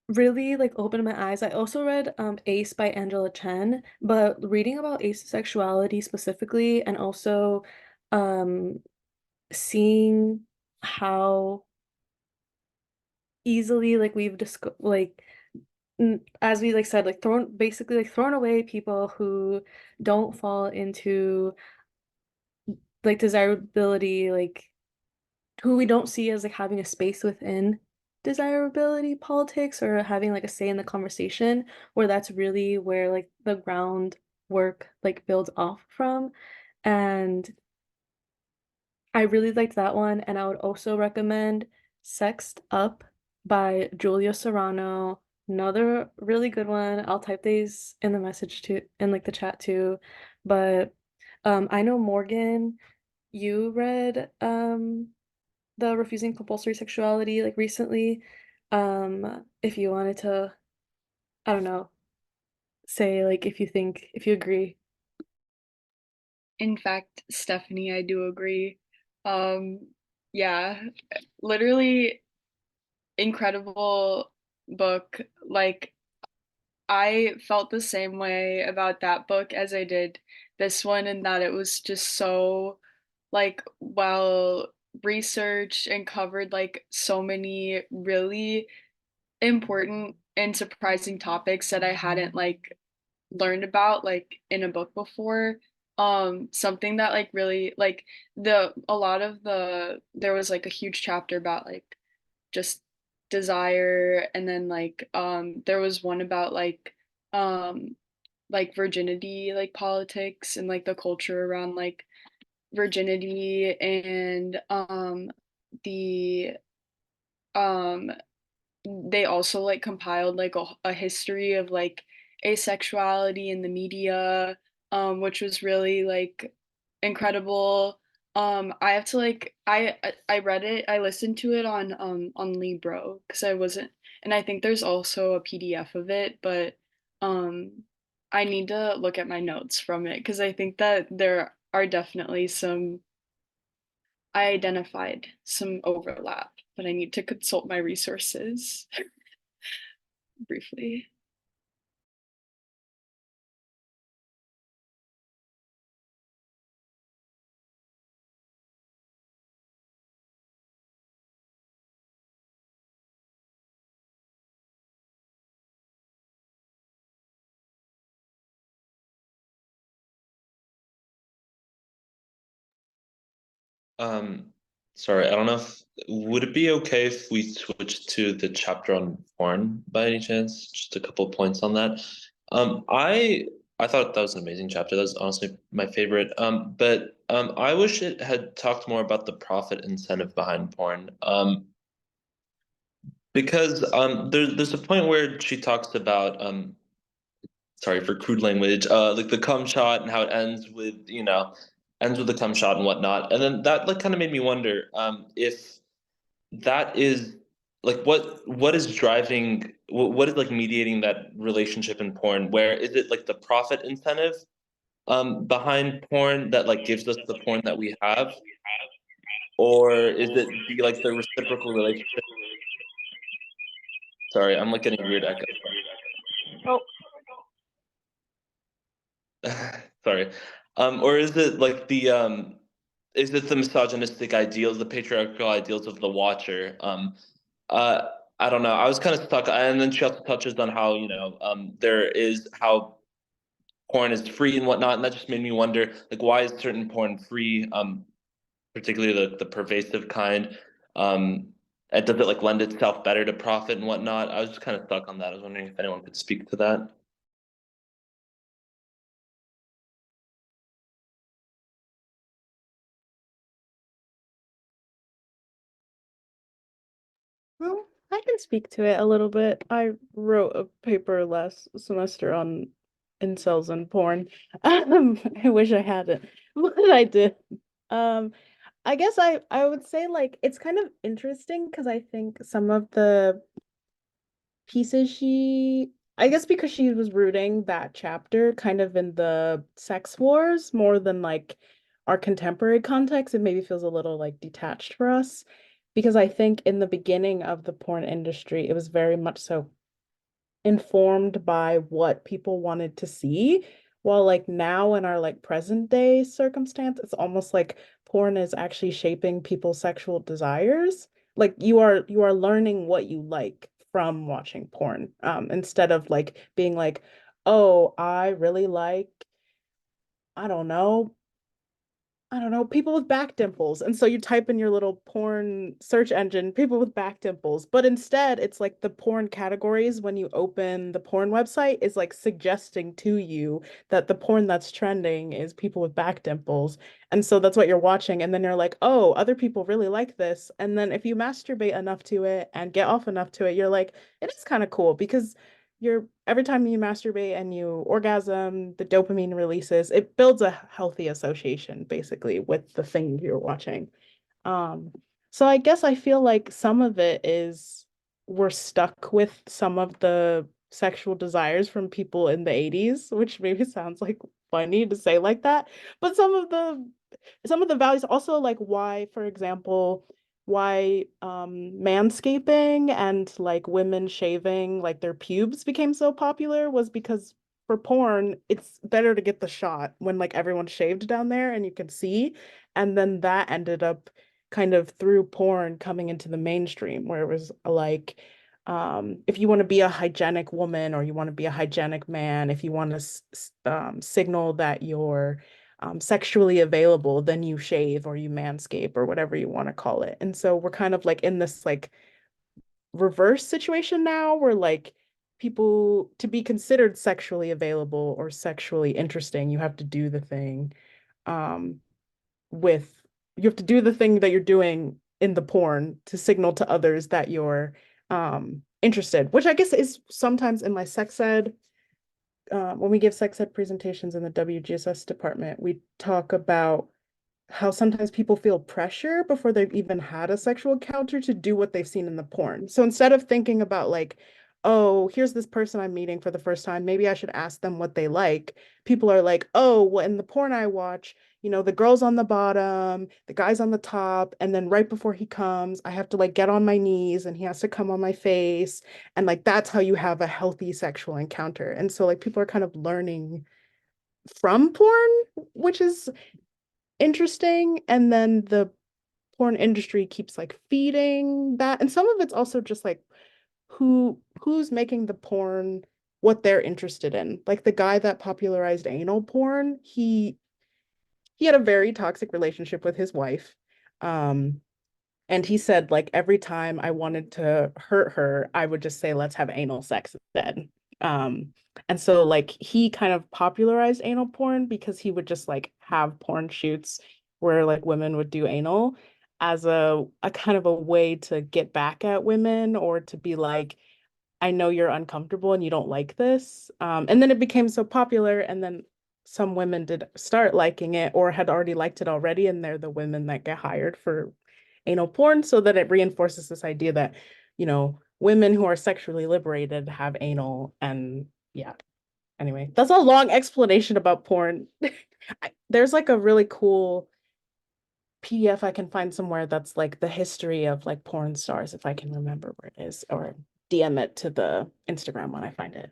really like opened my eyes. I also read Ace by Angela Chen, but reading about asexuality specifically and also um seeing how easily like we've like as we like said like thrown basically like thrown away people who don't fall into like desirability, like who we don't see as like having a space within desirability politics or having like a say in the conversation, where that's really where like the groundwork like builds off from. And I really liked that one, and I would also recommend Sexed Up by Julia Serrano. Another really good one. I'll type these in the message too, in like the chat too. But I know Morgan, you read the Refusing Compulsory Sexuality like recently. If you wanted to, I don't know, say like if you agree. In fact, Stephanie, I do agree. Um, yeah, literally incredible book. Like, I felt the same way about that book as I did this one, in that it was just so like well researched and covered like so many really important and surprising topics that I hadn't like learned about like in a book before. Something that like really like a lot of there was like a huge chapter about like just desire, and then there was one about like virginity, like politics and like the culture around like virginity, and the um they also like compiled like a history of like asexuality in the media, which was really like incredible. I have to like I read it, I listened to it on Libro because I wasn't, and I think there's also a PDF of it, but um I need to look at my notes from it because I think that there are definitely some, I identified some overlap, but I need to consult my resources briefly. Um, Sorry, I don't know if would it be okay if we switch to the chapter on porn by any chance? Just a couple of points on that. Um, I I thought that was an amazing chapter. That was honestly my favorite. But I wish it had talked more about the profit incentive behind porn. Because there's a point where she talks about sorry for crude language, like the cum shot and how it ends with, ends with the cum shot and whatnot. And then that like kind of made me wonder if that is like what is driving what is like mediating that relationship in porn? Where is it like the profit incentive behind porn that like gives us the porn that we have, or is it like the reciprocal relationship? Sorry, I'm like getting a weird echo. Oh, Sorry. Or is it like is it the misogynistic ideals, the patriarchal ideals of the watcher? Uh I don't know. I was kind of stuck, and then she also touches on how, there is how porn is free and whatnot, and that just made me wonder, like, why is certain porn free, particularly the pervasive kind? Um, and does it like lend itself better to profit and whatnot? I was just kind of stuck on that. I was wondering if anyone could speak to that. well, I can speak to it a little bit. I wrote a paper last semester on incels and porn. I wish I had it, but I did. Um, I guess I would say like it's kind of interesting because I think some of the pieces I guess because she was rooting that chapter kind of in the sex wars more than like our contemporary context, it maybe feels a little like detached for us. Because I think in the beginning of the porn industry, it was very much so informed by what people wanted to see. While like now in our like present day circumstance, it's almost like porn is actually shaping people's sexual desires. Like you are learning what you like from watching porn, instead of like being like, oh, I really like, I don't know, people with back dimples. And so you type in your little porn search engine, people with back dimples. But instead, it's like the porn categories when you open the porn website is like suggesting to you that the porn that's trending is people with back dimples. And so that's what you're watching. And then you're like, oh, other people really like this. And then if you masturbate enough to it and get off enough to it, you're like, it is kind of cool because you're every time you masturbate and you orgasm, the dopamine releases, it builds a healthy association basically with the thing you're watching. Um, so I guess I feel like some of it is we're stuck with some of the sexual desires from people in the 80s, which maybe sounds like funny to say like that, but some of the values also, like why, for example, why manscaping and like women shaving like their pubes became so popular was because for porn it's better to get the shot when like everyone's shaved down there and you can see, and then that ended up kind of through porn coming into the mainstream where it was like if you want to be a hygienic woman or you want to be a hygienic man, if you want to signal that you're sexually available, then you shave or you manscape or whatever you want to call it. And so we're kind of like in this like reverse situation now where like people to be considered sexually available or sexually interesting, you have to do the thing um with you have to do the thing that you're doing in the porn to signal to others that you're interested, which I guess is sometimes in my sex ed when we give sex ed presentations in the WGSS department, we talk about how sometimes people feel pressure before they've even had a sexual encounter to do what they've seen in the porn. So instead of thinking about like, oh, here's this person I'm meeting for the first time, maybe I should ask them what they like. People are like, oh, well, in the porn I watch, the girl's on the bottom, the guy's on the top, and then right before he comes, I have to like get on my knees and he has to come on my face. And like that's how you have a healthy sexual encounter. And so like people are kind of learning from porn, which is interesting. And then the porn industry keeps like feeding that. And some of it's also just like who's making the porn, what they're interested in. Like the guy that popularized anal porn, he had a very toxic relationship with his wife. Um, and he said, like, every time I wanted to hurt her, I would just say, let's have anal sex instead. Um, and so, like, he kind of popularized anal porn because he would just, like, have porn shoots where, like, women would do anal as a kind of a way to get back at women or to be like, I know you're uncomfortable and you don't like this. And then it became so popular, and then some women did start liking it or had already liked it already, and they're the women that get hired for anal porn, so that it reinforces this idea that, women who are sexually liberated have anal. And yeah, anyway, that's a long explanation about porn. There's like a really cool PDF I can find somewhere that's like the history of like porn stars, if I can remember where it is, or DM it to the Instagram when I find it.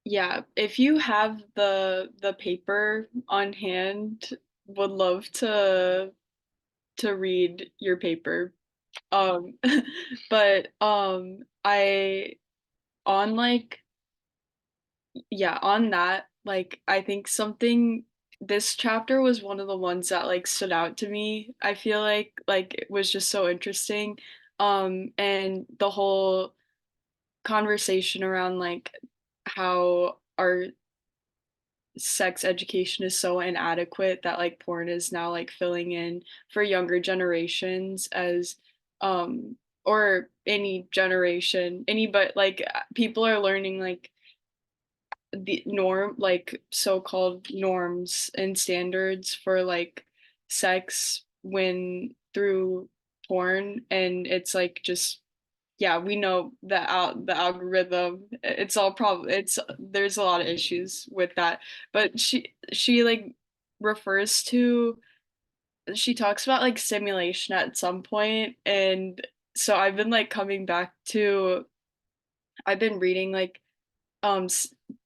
Yeah, if you have the paper on hand, would love to read your paper. Um but I on like yeah, on that, like I think something this chapter was one of the ones that like stood out to me. I feel like it was just so interesting. And the whole conversation around like how our sex education is so inadequate that like porn is now like filling in for younger generations as or any generation any but like people are learning like the norm like so-called norms and standards for like sex when through porn, and it's like just yeah, we know the algorithm. It's all problem. It's there's a lot of issues with that. But she like refers to she talks about like simulation at some point, and so I've been like coming back to I've been reading like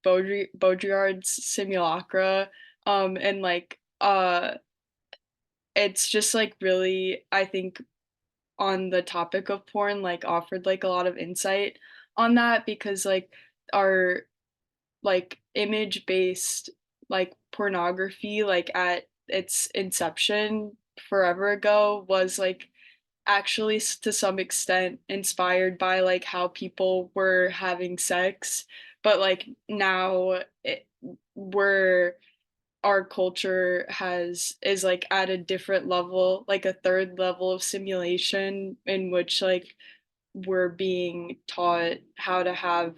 Baudrillard's Simulacra, and like it's just like really I think on the topic of porn like offered like a lot of insight on that because like our like image based like pornography like at its inception forever ago was like actually to some extent inspired by like how people were having sex, but like now we're our culture has is like at a different level, like a third level of simulation in which like we're being taught how to have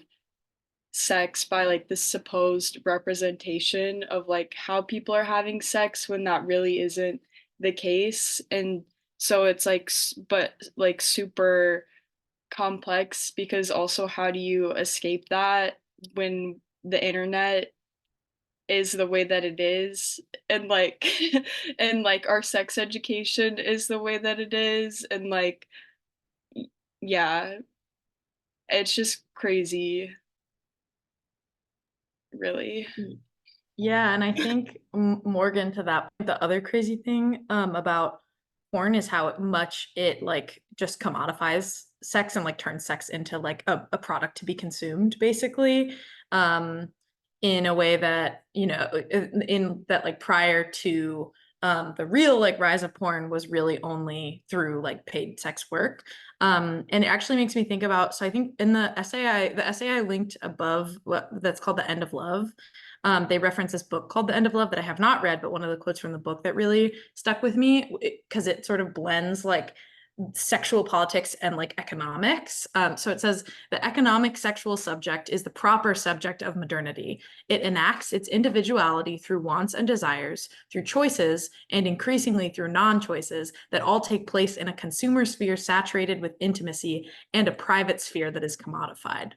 sex by like the supposed representation of like how people are having sex when that really isn't the case. And so it's like but like super complex, because also how do you escape that when the internet is the way that it is, and like and like our sex education is the way that it is, and like yeah, it's just crazy, really. Yeah, and I think Morgan, to that point, the other crazy thing about porn is how much it like just commodifies sex and like turns sex into like a product to be consumed, basically. Um, in a way that, you know, in that like prior to the real like rise of porn was really only through like paid sex work. And it actually makes me think about, so I think in the essay I linked above, that's called The End of Love. They reference this book called The End of Love that I have not read, but one of the quotes from the book that really stuck with me, because it sort of blends like sexual politics and like economics. So it says the economic sexual subject is the proper subject of modernity. It enacts its individuality through wants and desires, through choices, and increasingly through non-choices that all take place in a consumer sphere saturated with intimacy and a private sphere that is commodified.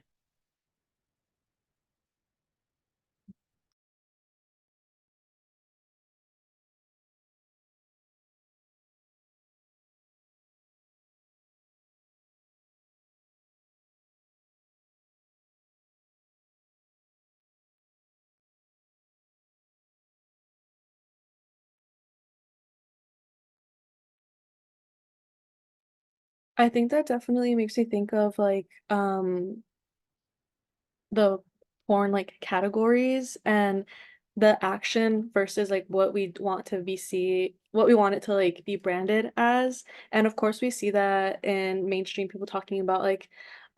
I think that definitely makes me think of like the porn like categories and the action versus like what we want to be what we want it to like be branded as. And of course we see that in mainstream people talking about like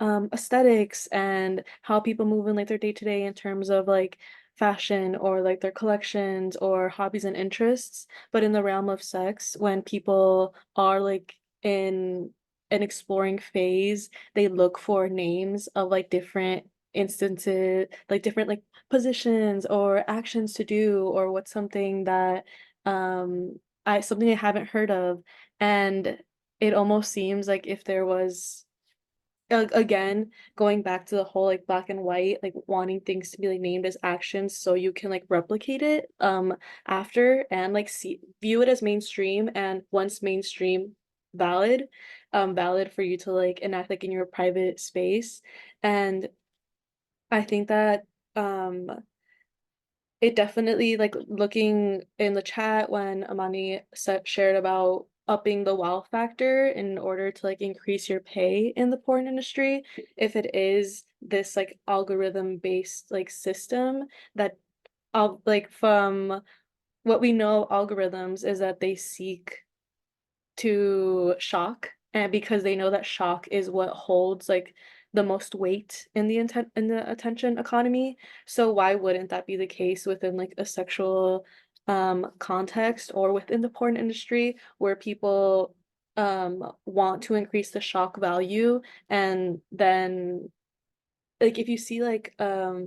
aesthetics and how people move in like their day to day in terms of like fashion or like their collections or hobbies and interests. But in the realm of sex, when people are like in an exploring phase, they look for names of like different instances, like different like positions or actions to do, or what's something that something I haven't heard of. And it almost seems like if there was again going back to the whole like black and white, like wanting things to be like named as actions so you can like replicate it after and like see view it as mainstream, and once mainstream valid for you to like enact like in your private space. And I think that um it definitely, like looking in the chat when Amani shared about upping the wow factor in order to like increase your pay in the porn industry, if it is this like algorithm based like system that I'll like from what we know algorithms is that they seek to shock, and because they know that shock is what holds like the most weight in the intent in the attention economy. So why wouldn't that be the case within like a sexual context or within the porn industry where people want to increase the shock value? And then like if you see like a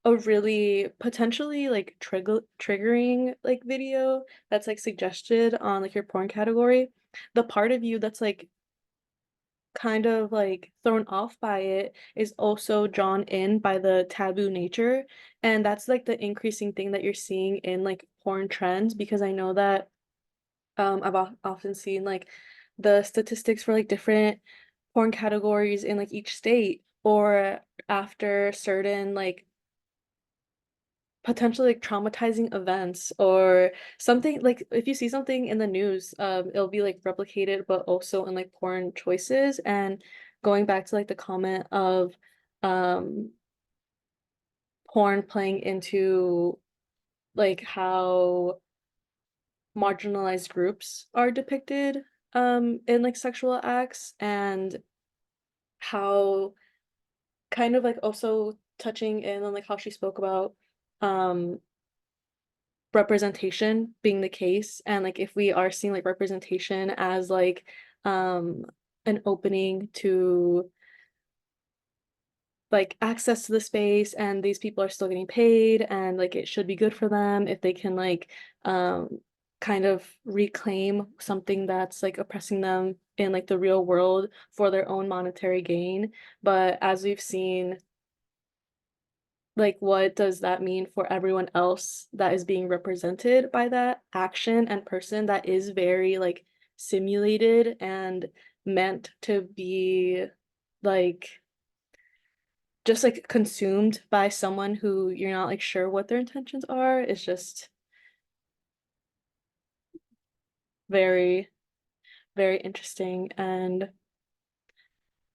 really potentially like triggering like video that's like suggested on like your porn category, the part of you that's like kind of like thrown off by it is also drawn in by the taboo nature. And that's like the increasing thing that you're seeing in like porn trends, because I know that I've often seen like the statistics for like different porn categories in like each state, or after certain like potentially like traumatizing events or something, like if you see something in the news, it'll be like replicated but also in like porn choices. And going back to like the comment of um porn playing into like how marginalized groups are depicted in like sexual acts, and how kind of like also touching in on like how she spoke about um representation being the case, and like if we are seeing like representation as like um an opening to like access to the space, and these people are still getting paid, and like it should be good for them if they can like um kind of reclaim something that's like oppressing them in like the real world for their own monetary gain. But as we've seen, like what does that mean for everyone else that is being represented by that action and person that is very like simulated and meant to be like just like consumed by someone who you're not like sure what their intentions are. It's just very, very interesting and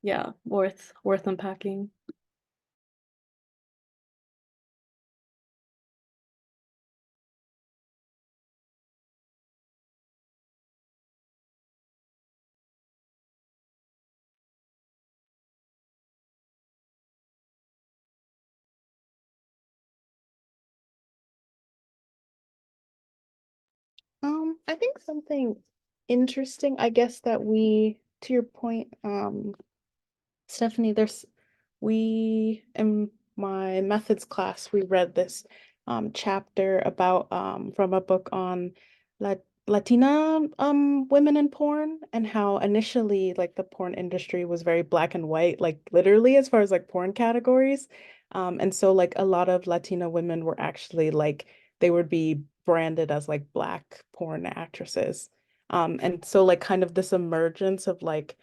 yeah, worth unpacking. I think something interesting, I guess that we, to your point, Stephanie, we in my methods class, we read this chapter about from a book on La Latina women in porn and how initially like the porn industry was very black and white, like literally as far as like porn categories. And so like a lot of Latina women were actually like they would be branded as like black porn actresses. And so like kind of this emergence of like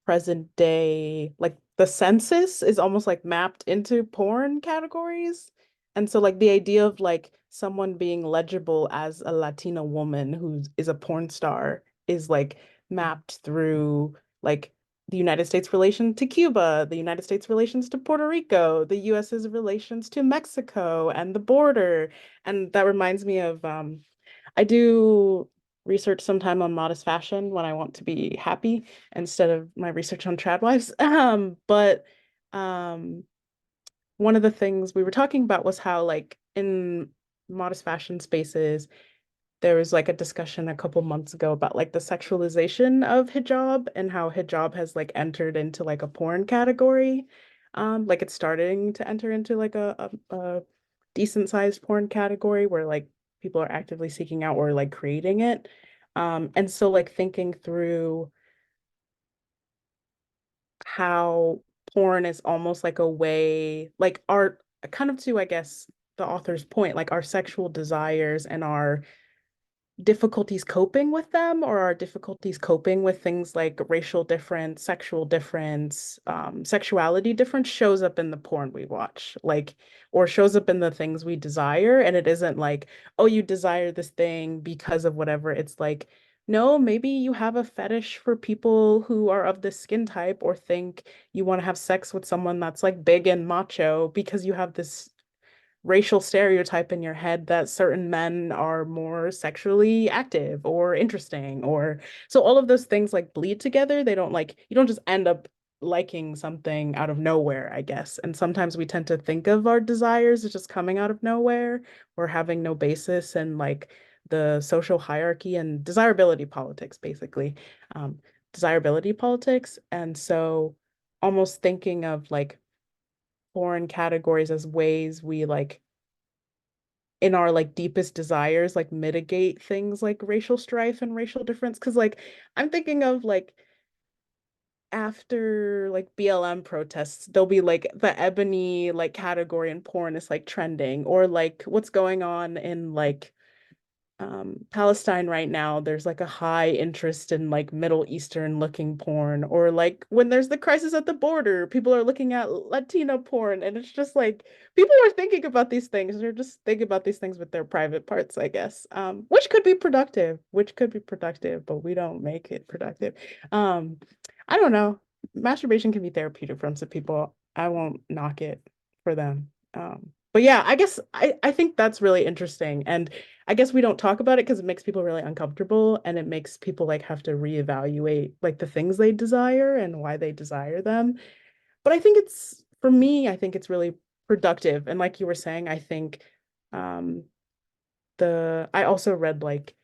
present day, like the census is almost like mapped into porn categories. And so like the idea of like someone being legible as a Latina woman who is a porn star is like mapped through like the United States relation to Cuba, the United States relations to Puerto Rico, the US's relations to Mexico and the border. And that reminds me of I do research sometime on modest fashion when I want to be happy instead of my research on trad wives. But um, one of the things we were talking about was how, like, in modest fashion spaces, there was like a discussion a couple months ago about like the sexualization of hijab and how hijab has like entered into like a porn category. Like it's starting to enter into like a decent sized porn category where like people are actively seeking out or like creating it. And so like thinking through how porn is almost like a way, like art, kind of to, I guess, the author's point, like our sexual desires and our difficulties coping with them or our difficulties coping with things like racial difference, sexual difference, sexuality difference shows up in the porn we watch, like, or shows up in the things we desire. And it isn't like, oh, you desire this thing because of whatever. It's like, no, maybe you have a fetish for people who are of this skin type or think you want to have sex with someone that's like big and macho because you have this racial stereotype in your head that certain men are more sexually active or interesting or so all of those things like bleed together. They don't like you don't just end up liking something out of nowhere, I guess. And sometimes we tend to think of our desires as just coming out of nowhere or having no basis in like the social hierarchy and desirability politics, basically. Um, Desirability politics. And so almost thinking of like foreign categories as ways we like in our like deepest desires like mitigate things like racial strife and racial difference because like I'm thinking of like after like BLM protests there'll be like the ebony like category in porn is like trending or like what's going on in like Palestine right now, there's like a high interest in like Middle Eastern looking porn, or like when there's the crisis at the border, people are looking at Latino porn, and it's just like people are thinking about these things. They're just thinking about these things with their private parts, I guess. Which could be productive, but we don't make it productive. Um, I don't know. Masturbation can be therapeutic for some people. I won't knock it for them. But yeah, I guess I think that's really interesting. And I guess we don't talk about it because it makes people really uncomfortable and it makes people like have to reevaluate like the things they desire and why they desire them. But I think it's for me, I think it's really productive. And like you were saying, I think um the I also read like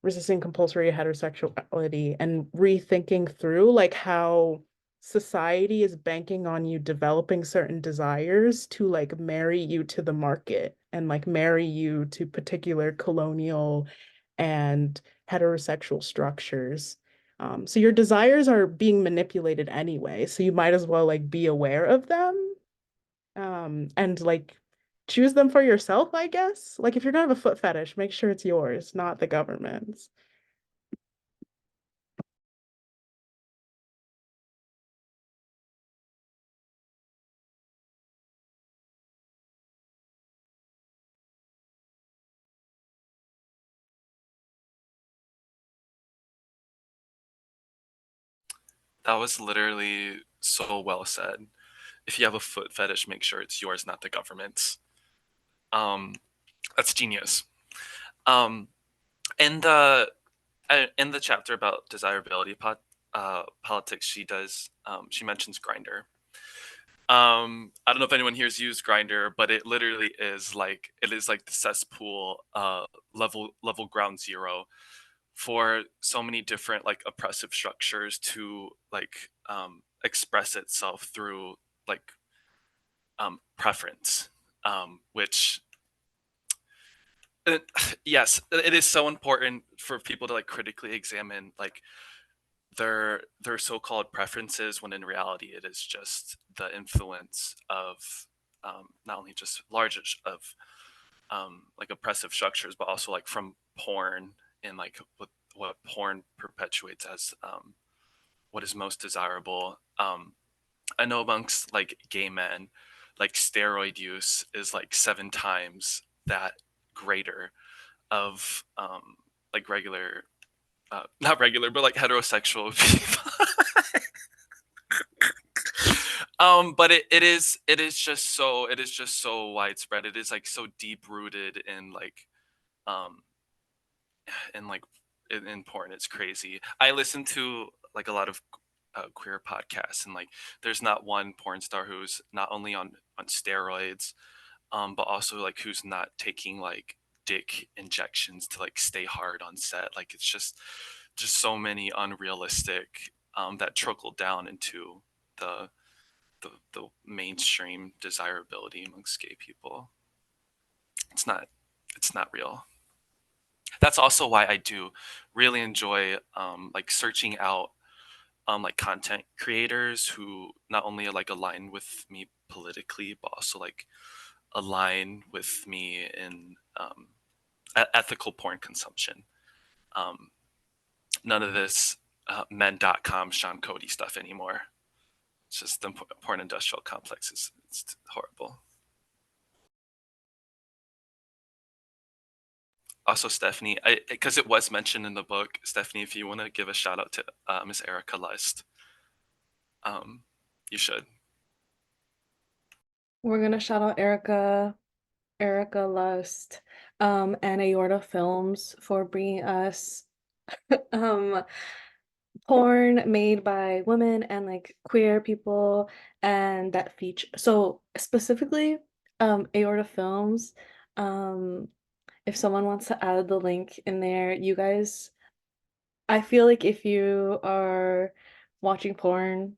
resisting compulsory heterosexuality and rethinking through like how society is banking on you developing certain desires to like marry you to the market and like marry you to particular colonial and heterosexual structures. So your desires are being manipulated anyway, so you might as well like be aware of them, and like choose them for yourself, I guess. Like if you're gonna have a foot fetish, make sure it's yours, not the government's. That was literally so well said. If you have a foot fetish, make sure it's yours, not the government's. Um, that's genius. Um, in the in the chapter about desirability politics, she mentions Grinder. I don't know if anyone here's used Grinder, but it literally is like the cesspool, level ground zero for so many different like oppressive structures to like express itself through like preference, which yes, it is so important for people to like critically examine like their so-called preferences when in reality it is just the influence of not only just large of like oppressive structures, but also like from porn and like what porn perpetuates as what is most desirable. I know amongst like gay men, like steroid use is like 7 times that greater of like regular, not regular, but like heterosexual people. But it is just so widespread. It is like so deep rooted in like um in like in porn. It's crazy. I listen to like a lot of queer podcasts, and like there's not one porn star who's not only on steroids, but also like who's not taking like dick injections to like stay hard on set. Like it's just so many unrealistic that trickle down into the the mainstream desirability amongst gay people. It's not it's not real. That's also why I do really enjoy like searching out like content creators who not only like align with me politically, but also like align with me in ethical porn consumption. Um, None of this men.com Sean Cody stuff anymore. It's just the porn industrial complex is it's horrible. Also, Stephanie, because it was mentioned in the book, Stephanie, if you want to give a shout out to Miss Erica Lust, you should. We're gonna shout out Erica Lust, and Aorta Films for bringing us um porn made by women and like queer people, and that feature. So specifically, Aorta Films. Um, if someone wants to add the link in there, you guys, I feel like if you are watching porn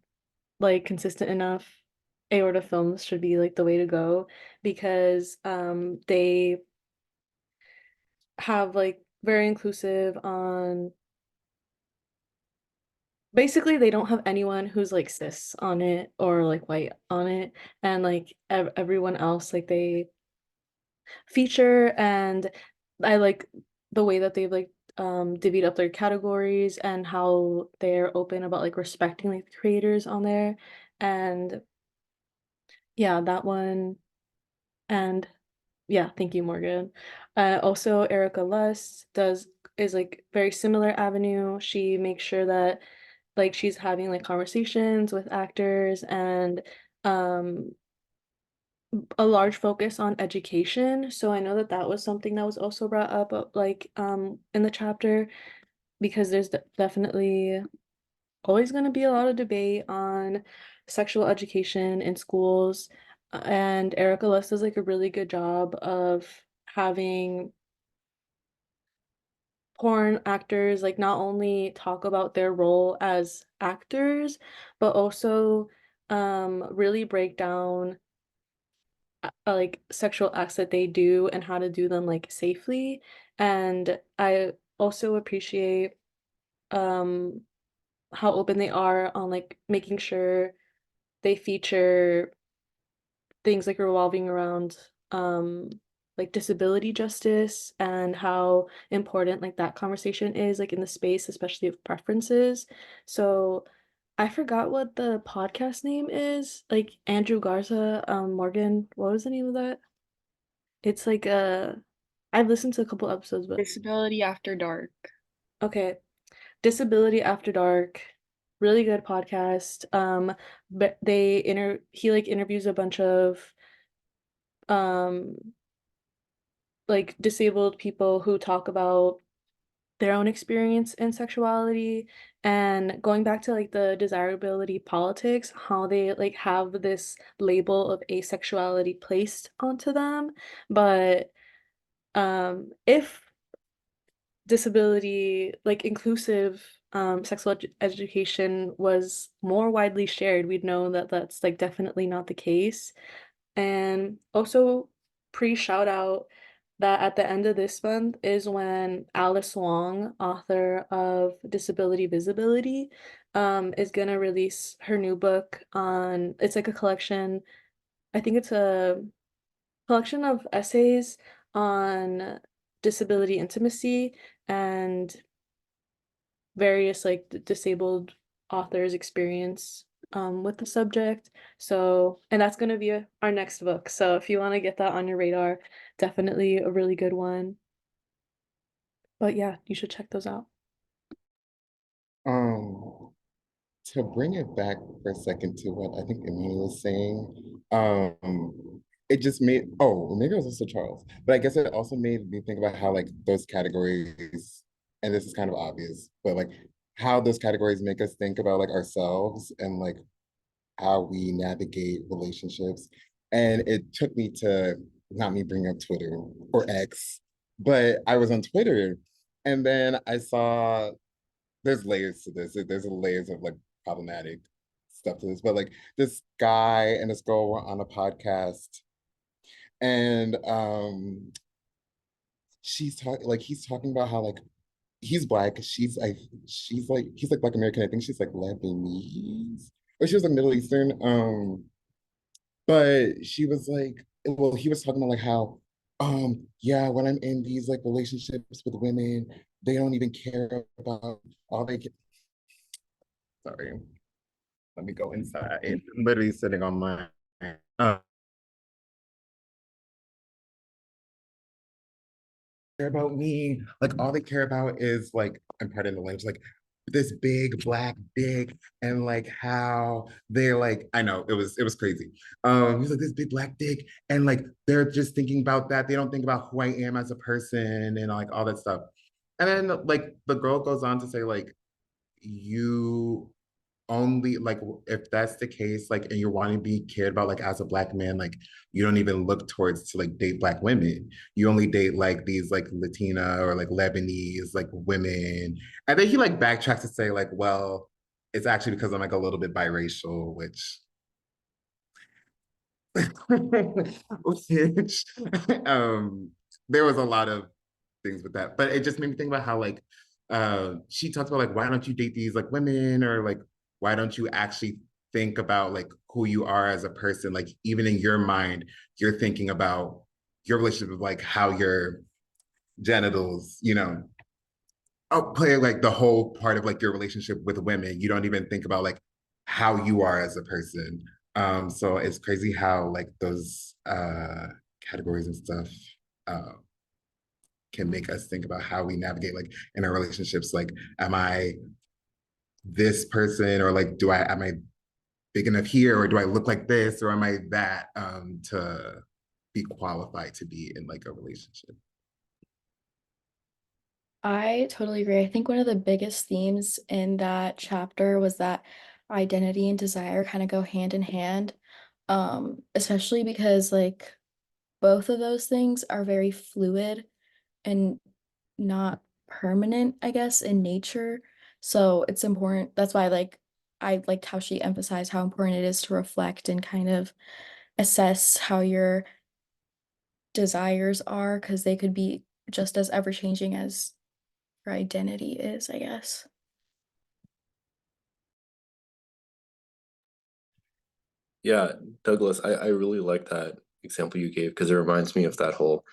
like consistent enough, Aorta Films should be like the way to go, because they have like very inclusive on, basically they don't have anyone who's like cis on it or like white on it, and like everyone else like they feature. And I like the way that they've like divvied up their categories and how they're open about like respecting like the creators on there. And yeah, that one. And yeah, thank you, Morgan. Also, Erica Lust is like very similar avenue. She makes sure that like she's having like conversations with actors, and um a large focus on education. So I know that that was something that was also brought up like in the chapter, because there's definitely always going to be a lot of debate on sexual education in schools. And Erica Lust does like a really good job of having porn actors like not only talk about their role as actors, but also really break down like sexual acts that they do and how to do them like safely. And also appreciate um how open they are on like making sure they feature things like revolving around like disability justice and how important like that conversation is like in the space, especially of preferences. So I forgot what the podcast name is. Like Andrew Garza, Morgan, what was the name of that? It's like I've listened to a couple episodes, but Disability After Dark. okay. Disability After Dark, really good podcast. But he like interviews a bunch of um like disabled people who talk about their own experience in sexuality and going back to like the desirability politics, how they like have this label of asexuality placed onto them. But if disability, like inclusive education was more widely shared, we'd know that that's like definitely not the case. And also pre-shout out that at the end of this month is when Alice Wong, author of Disability Visibility, is gonna release her new book on, it's like a collection, I think it's a collection of essays on disability intimacy and various like disabled authors' experience with the subject. So, and that's going to be our next book. So, if you want to get that on your radar, definitely a really good one. But yeah, you should check those out. Um, to bring it back for a second to what I think Emily was saying, it just made, oh, maybe it was also Charles, but I guess it also made me think about how like those categories, and this is kind of obvious, but like how those categories make us think about like ourselves and like how we navigate relationships. And it took me to not me bring up Twitter or X, but I was on Twitter and then I saw there's layers to this. There's layers of like problematic stuff to this, but like this guy and this girl were on a podcast and she's talking like he's talking about how like he's black, she's like he's like Black American. I think she's like Lebanese or she was like Middle Eastern. But she was like, well, he was talking about like how, yeah, when I'm in these like relationships with women, they don't even care about all they get. Sorry, let me go inside. I'm literally sitting on my care about me. Like all they care about is like, I'm pardon the language, like this big black dick and like how they're like, I know it was crazy. He's like this big black dick and like they're just thinking about that. They don't think about who I am as a person and like all that stuff. And then like the girl goes on to say like you only like if that's the case like and you're wanting to be cared about like as a black man like you don't even look towards to like date black women, you only date like these like Latina or like Lebanese like women. And then he like backtracks to say like well it's actually because I'm like a little bit biracial, which which there was a lot of things with that. But it just made me think about how like she talks about like why don't you date these like women or like why don't you actually think about like who you are as a person? Like even in your mind, you're thinking about your relationship with like how your genitals, play like the whole part of like your relationship with women. You don't even think about like how you are as a person. So it's crazy how like those categories and stuff uh, can make us think about how we navigate like in our relationships. Like, am I this person or like am I big enough here or do I look like this or am I that to be qualified to be in like a relationship? I totally agree. I think one of the biggest themes in that chapter was that identity and desire kind of go hand in hand, especially because like both of those things are very fluid and not permanent, I guess, in nature. So it's important. That's why like I liked how she emphasized how important it is to reflect and kind of assess how your desires are because they could be just as ever changing as her identity is, I guess. Yeah, Douglas, I really like that example you gave because it reminds me of that whole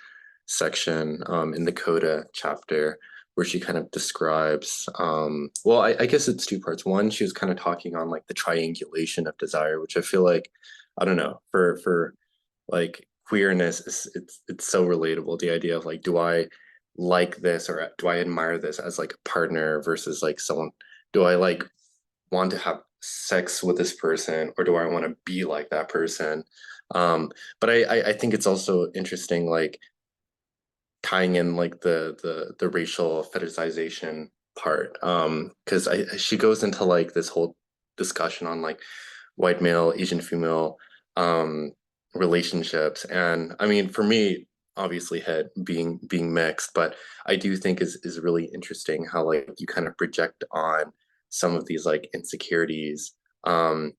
section in the Coda chapter where she kind of describes, well, I guess it's two parts. One, she was kind of talking on like the triangulation of desire, which I feel like, I don't know, for like queerness, it's so relatable. The idea of like, do I like this or do I admire this as like a partner versus like someone, do I like want to have sex with this person or do I want to be like that person? But I think it's also interesting, like tying in like the racial fetishization part. Because she goes into like this whole discussion on like white male, Asian female relationships. And I mean, for me, obviously het being mixed, but I do think is really interesting how like you kind of project on some of these like insecurities and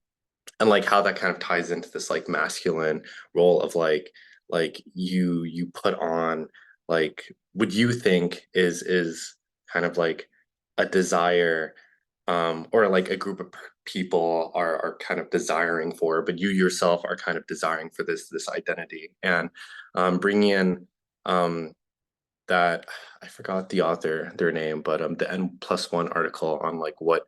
like how that kind of ties into this like masculine role of like you put on like what you think is kind of like a desire or like a group of people are kind of desiring for, but you yourself are kind of desiring for this identity. And bringing in that I forgot the author their name, but the N+1 article on like what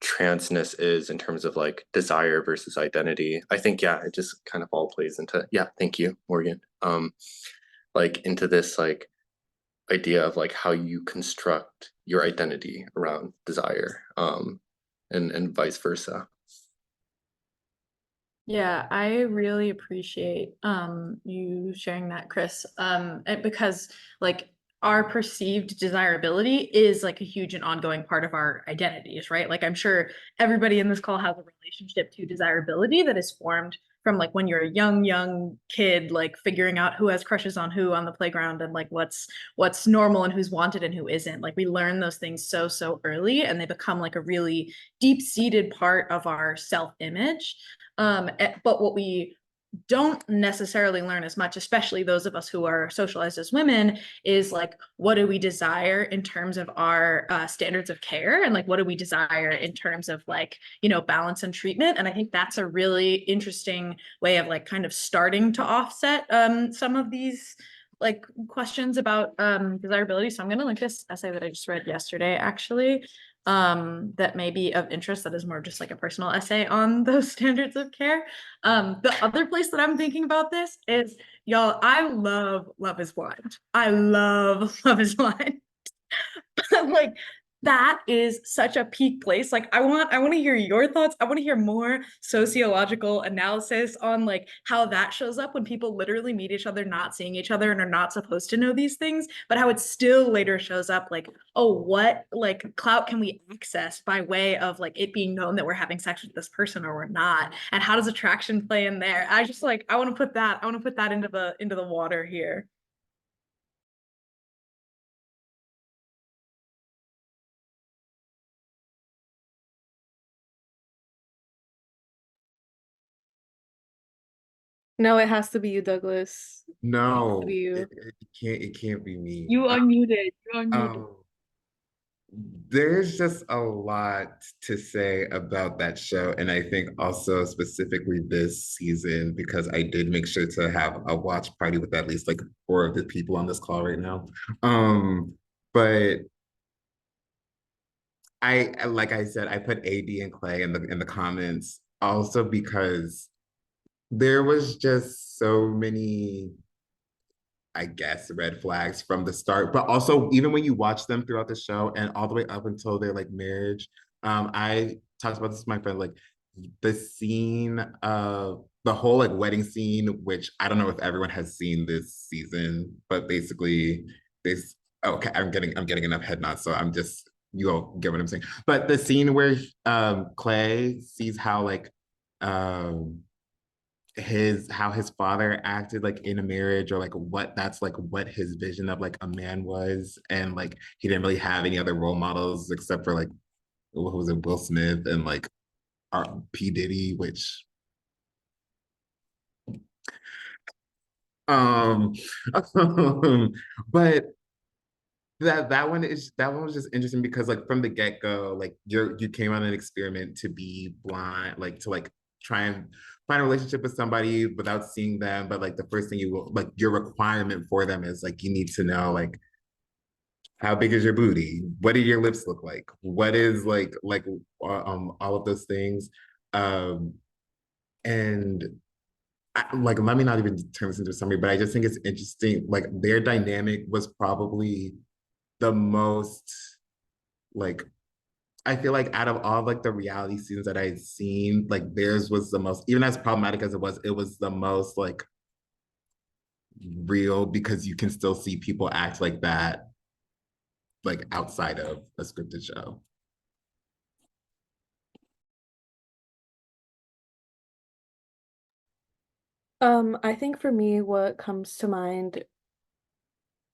transness is in terms of like desire versus identity. I think yeah, it just kind of all plays into, yeah, thank you, Morgan. Like into this like idea of like how you construct your identity around desire, and vice versa. Yeah, I really appreciate you sharing that, Chris. Because like our perceived desirability is like a huge and ongoing part of our identities, right? Like I'm sure everybody in this call has a relationship to desirability that is formed from like when you're a young kid, like figuring out who has crushes on who on the playground and like what's normal and who's wanted and who isn't. Like we learn those things so early and they become like a really deep-seated part of our self-image. But what we don't necessarily learn as much, especially those of us who are socialized as women, is like, what do we desire in terms of our standards of care? And like, what do we desire in terms of like, you know, balance and treatment? And I think that's a really interesting way of like kind of starting to offset some of these like questions about desirability. So I'm going to link this essay that I just read yesterday, actually, that may be of interest, that is more just like a personal essay on those standards of care. The other place that I'm thinking about this is, y'all, I love Love is Blind. I love Love is Blind. Like that is such a peak place. Like I want to hear your thoughts. I want to hear more sociological analysis on like how that shows up when people literally meet each other not seeing each other and are not supposed to know these things, but how it still later shows up like, oh, what like clout can we access by way of like it being known that we're having sex with this person or we're not, and how does attraction play in there? I just like I want to put that into the water here. No, it has to be you, Douglas. No, Be you. it can't be me. You unmuted. You unmuted. There's just a lot to say about that show, and I think also specifically this season because I did make sure to have a watch party with at least like 4 of the people on this call right now. But like I said, I put AD and Clay in the comments also because there was just so many, I guess, red flags from the start. But also, even when you watch them throughout the show and all the way up until their like marriage, I talked about this with my friend, like the scene of the whole like wedding scene, which I don't know if everyone has seen this season, but basically this. Okay, I'm getting enough head nods, so I'm just you all get what I'm saying. But the scene where Clay sees how like um how his father acted like in a marriage or like what that's like what his vision of like a man was, and like he didn't really have any other role models except for like what was it, Will Smith and like P Diddy, which um but that one was just interesting because like from the get-go, like you came on an experiment to be blind, like to like try and find a relationship with somebody without seeing them. But like the first thing you will like your requirement for them is like you need to know like how big is your booty? What do your lips look like? What is all of those things. Um and like let me not even turn this into a summary, but I just think it's interesting. Like their dynamic was probably the most like I feel like out of all like the reality seasons that I'd seen, like theirs was the most, even as problematic as it was the most like real because you can still see people act like that like outside of a scripted show. I think for me, what comes to mind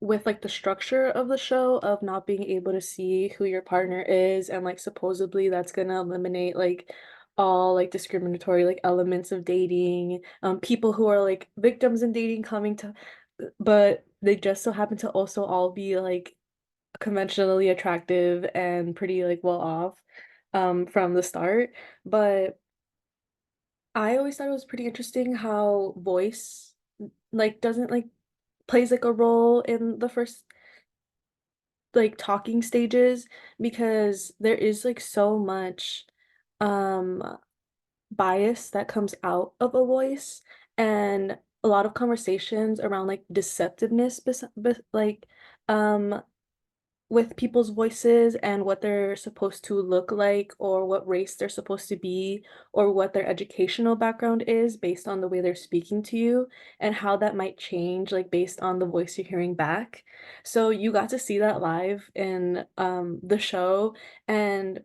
with like the structure of the show of not being able to see who your partner is and like supposedly that's gonna eliminate like all like discriminatory like elements of dating, people who are like victims in dating coming to, but they just so happen to also all be like conventionally attractive and pretty like well off from the start. But I always thought it was pretty interesting how voice like doesn't like plays like a role in the first like talking stages because there is like so much um bias that comes out of a voice and a lot of conversations around like deceptiveness like um with people's voices and what they're supposed to look like or what race they're supposed to be or what their educational background is based on the way they're speaking to you and how that might change like based on the voice you're hearing back. So you got to see that live in the show, and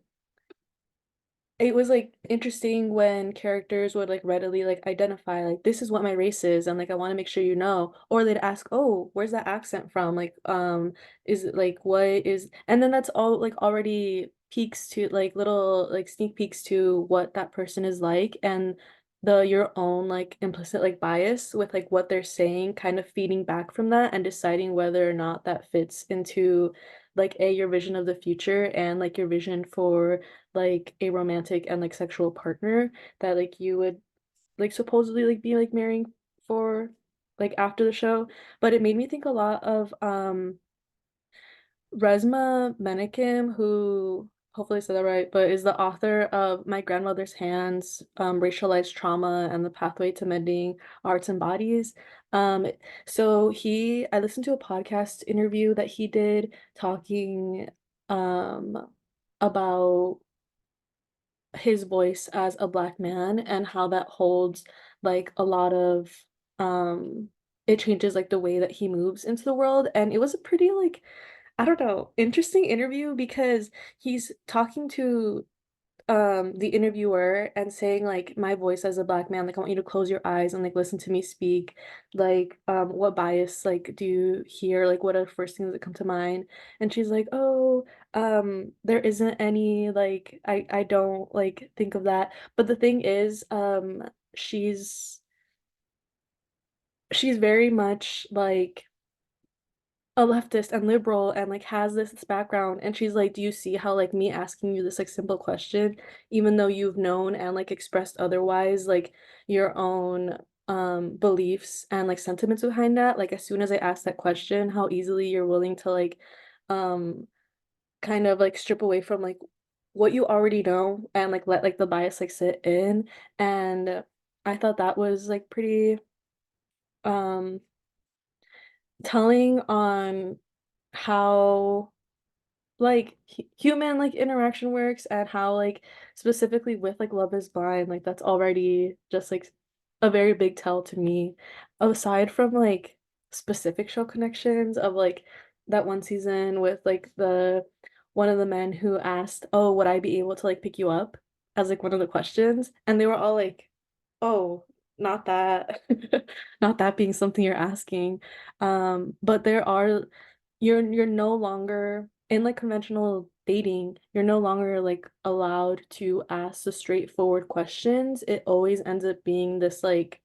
it was like interesting when characters would like readily like identify like this is what my race is and like I want to make sure you know, or they'd ask, oh, where's that accent from, like is it like what is, and then that's all like already peeks to like little like sneak peeks to what that person is like, and the your own like implicit like bias with like what they're saying kind of feeding back from that and deciding whether or not that fits into like your vision of the future and like your vision for like a romantic and like sexual partner that like you would like supposedly like be like marrying for like after the show. But it made me think a lot of Resma Menakem, who hopefully I said that right, but is the author of My Grandmother's Hands, Racialized Trauma and the Pathway to Mending Arts and Bodies. Um, so I listened to a podcast interview that he did talking um about his voice as a Black man and how that holds like a lot of it changes like the way that he moves into the world. And it was a pretty like, I don't know, interesting interview because he's talking to the interviewer and saying like my voice as a Black man, like I want you to close your eyes and like listen to me speak, like what bias like do you hear, like what are the first things that come to mind, and she's like, oh, there isn't any, like I don't like think of that, but the thing is she's she's very much like a leftist and liberal and like has this background, and she's like, do you see how like me asking you this like simple question, even though you've known and like expressed otherwise like your own beliefs and like sentiments behind that, like as soon as I ask that question how easily you're willing to like um kind of like strip away from like what you already know and like let like the bias like sit in. And I thought that was like pretty um telling on how like human like interaction works and how like specifically with like Love is Blind, like that's already just like a very big tell to me, aside from like specific show connections of like that one season with like the one of the men who asked, oh, would I be able to like pick you up, as like one of the questions, and they were all like, oh, not that. Not that being something you're asking. But there are, you're no longer in like conventional dating, you're no longer like allowed to ask the straightforward questions. It always ends up being this like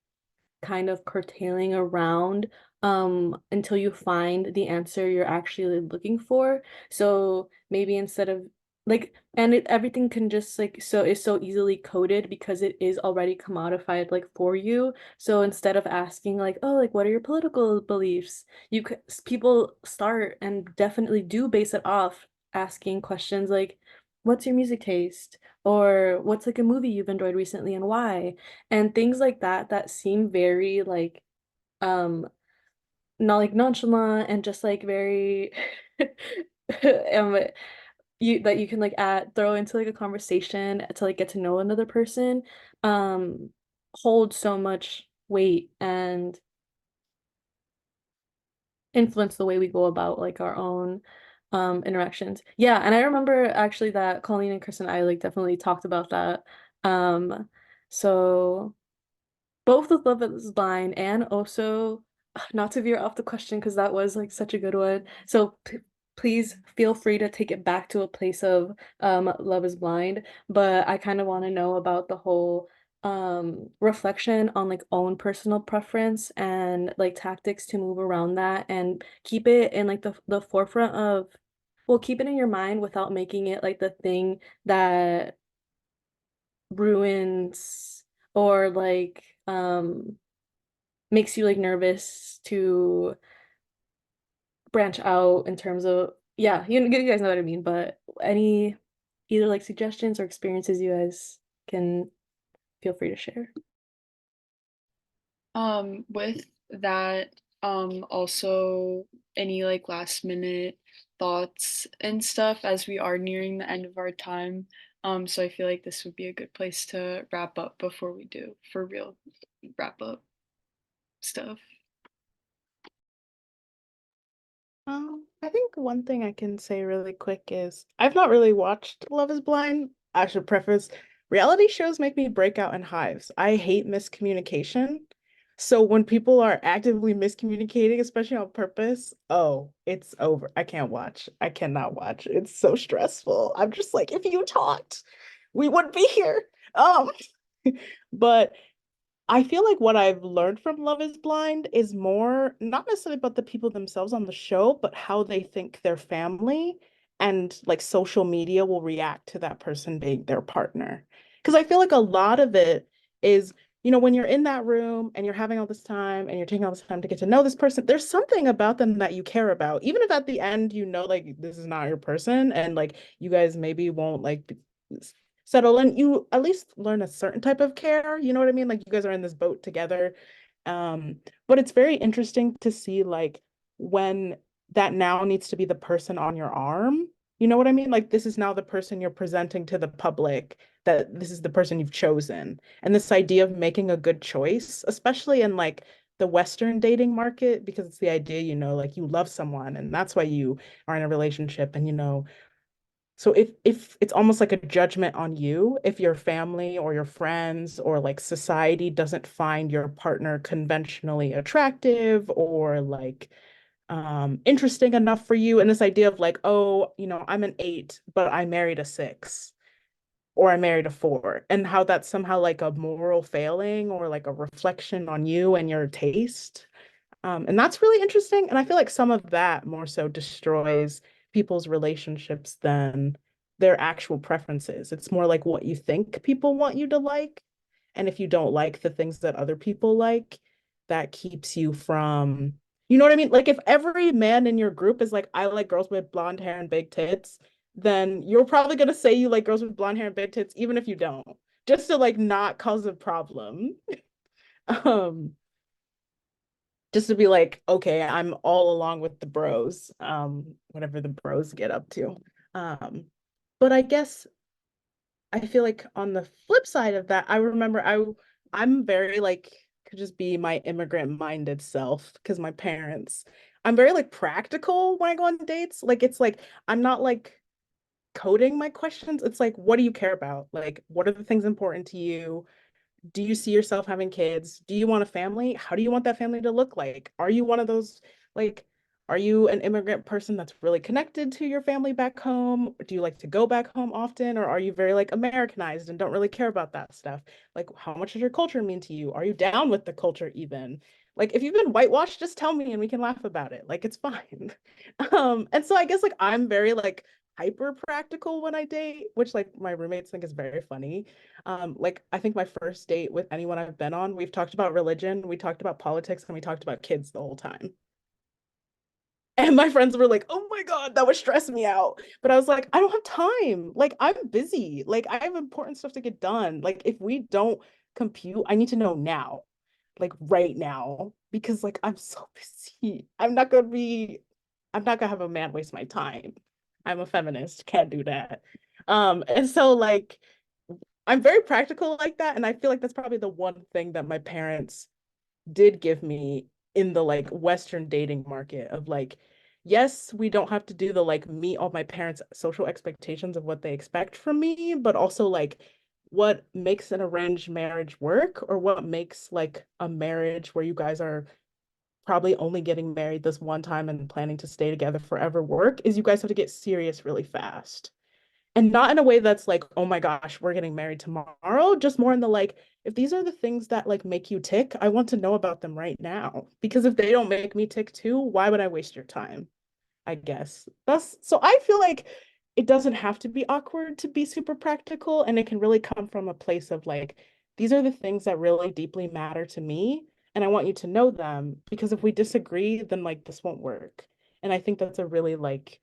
kind of curtailing around until you find the answer you're actually looking for. So maybe instead of like, and everything can just like, so is so easily coded because it is already commodified like for you. So instead of asking like, oh, like what are your political beliefs, you could, people start and definitely do base it off asking questions like, what's your music taste, or what's like a movie you've enjoyed recently and why, and things like that that seem very like um not like nonchalant and just like very um you that you can like add throw into like a conversation to like get to know another person um hold so much weight and influence the way we go about like our own interactions. Yeah, and I remember actually that Colleen and Chris and I like definitely talked about that. So both with Love is Blind and also not to veer off the question because that was like such a good one. So please feel free to take it back to a place of Love is Blind, but I kind of want to know about the whole reflection on like own personal preference and like tactics to move around that and keep it in like the forefront of, well, keep it in your mind without making it like the thing that ruins or like makes you like nervous to branch out in terms of, yeah, you guys know what I mean, but any either like suggestions or experiences you guys can feel free to share. With that, also any like last minute thoughts and stuff as we are nearing the end of our time. So I feel like this would be a good place to wrap up before we do for real wrap up stuff. I think one thing I can say really quick is I've not really watched Love is Blind. I should preface, reality shows make me break out in hives. I hate miscommunication. So when people are actively miscommunicating, especially on purpose, oh, it's over. I can't watch. I cannot watch. It's so stressful. I'm just like, if you talked, we wouldn't be here. Um, but I feel like what I've learned from Love is Blind is more not necessarily about the people themselves on the show, but how they think their family and like social media will react to that person being their partner. Because I feel like a lot of it is, when you're in that room and you're having all this time and you're taking all this time to get to know this person, there's something about them that you care about. Even if at the end, like this is not your person and like you guys maybe won't like settle in, you at least learn a certain type of care. You know what I mean? Like you guys are in this boat together. Um, but it's very interesting to see like when that now needs to be the person on your arm. You know what I mean? Like this is now the person you're presenting to the public, that this is the person you've chosen. And this idea of making a good choice, especially in like the Western dating market, because it's the idea, like you love someone and that's why you are in a relationship. And so if it's almost like a judgment on you if your family or your friends or like society doesn't find your partner conventionally attractive or like interesting enough for you, and this idea of like, oh, I'm an 8 but I married a 6 or I married a 4, and how that's somehow like a moral failing or like a reflection on you and your taste. And that's really interesting. And I feel like some of that more so destroys people's relationships than their actual preferences. It's more like what you think people want you to like. And if you don't like the things that other people like, that keeps you from, you know what I mean? Like if every man in your group is like, I like girls with blonde hair and big tits, then you're probably gonna say you like girls with blonde hair and big tits, even if you don't, just to like not cause a problem. Um, just to be like, okay, I'm all along with the bros, whatever the bros get up to. Um, but I guess I feel like on the flip side of that, I remember I'm very like could just be my immigrant minded self because my parents, I'm very like practical when I go on dates. Like it's like I'm not like coding my questions. It's like, what do you care about? Like, what are the things important to you? Do you see yourself having kids? Do you want a family? How do you want that family to look like? Are you one of those, like, are you an immigrant person that's really connected to your family back home? Do you like to go back home often? Or are you very like Americanized and don't really care about that stuff? Like, how much does your culture mean to you? Are you down with the culture even? Like if you've been whitewashed, just tell me and we can laugh about it. Like it's fine. And so I guess like I'm very like hyper practical when I date, which like my roommates think is very funny. Like I think my first date with anyone I've been on, we've talked about religion, we talked about politics, and we talked about kids the whole time. And my friends were like, "Oh my God, that would stress me out." But I was like, "I don't have time. Like I'm busy. Like I have important stuff to get done. Like if we don't compute, I need to know now, like right now, because like I'm so busy. I'm not gonna have a man waste my time. I'm a feminist, can't do that." And so like I'm very practical like that, and I feel like that's probably the one thing that my parents did give me in the like Western dating market of like, yes, we don't have to do the like meet all my parents' social expectations of what they expect from me, but also like what makes an arranged marriage work, or what makes like a marriage where you guys are probably only getting married this one time and planning to stay together forever work is you guys have to get serious really fast. And not in a way that's like, oh my gosh, we're getting married tomorrow, just more in the like, if these are the things that like make you tick, I want to know about them right now. Because if they don't make me tick too, why would I waste your time? I guess. That's so I feel like it doesn't have to be awkward to be super practical, and it can really come from a place of like, these are the things that really deeply matter to me, and I want you to know them because if we disagree, then like this won't work. And I think that's a really like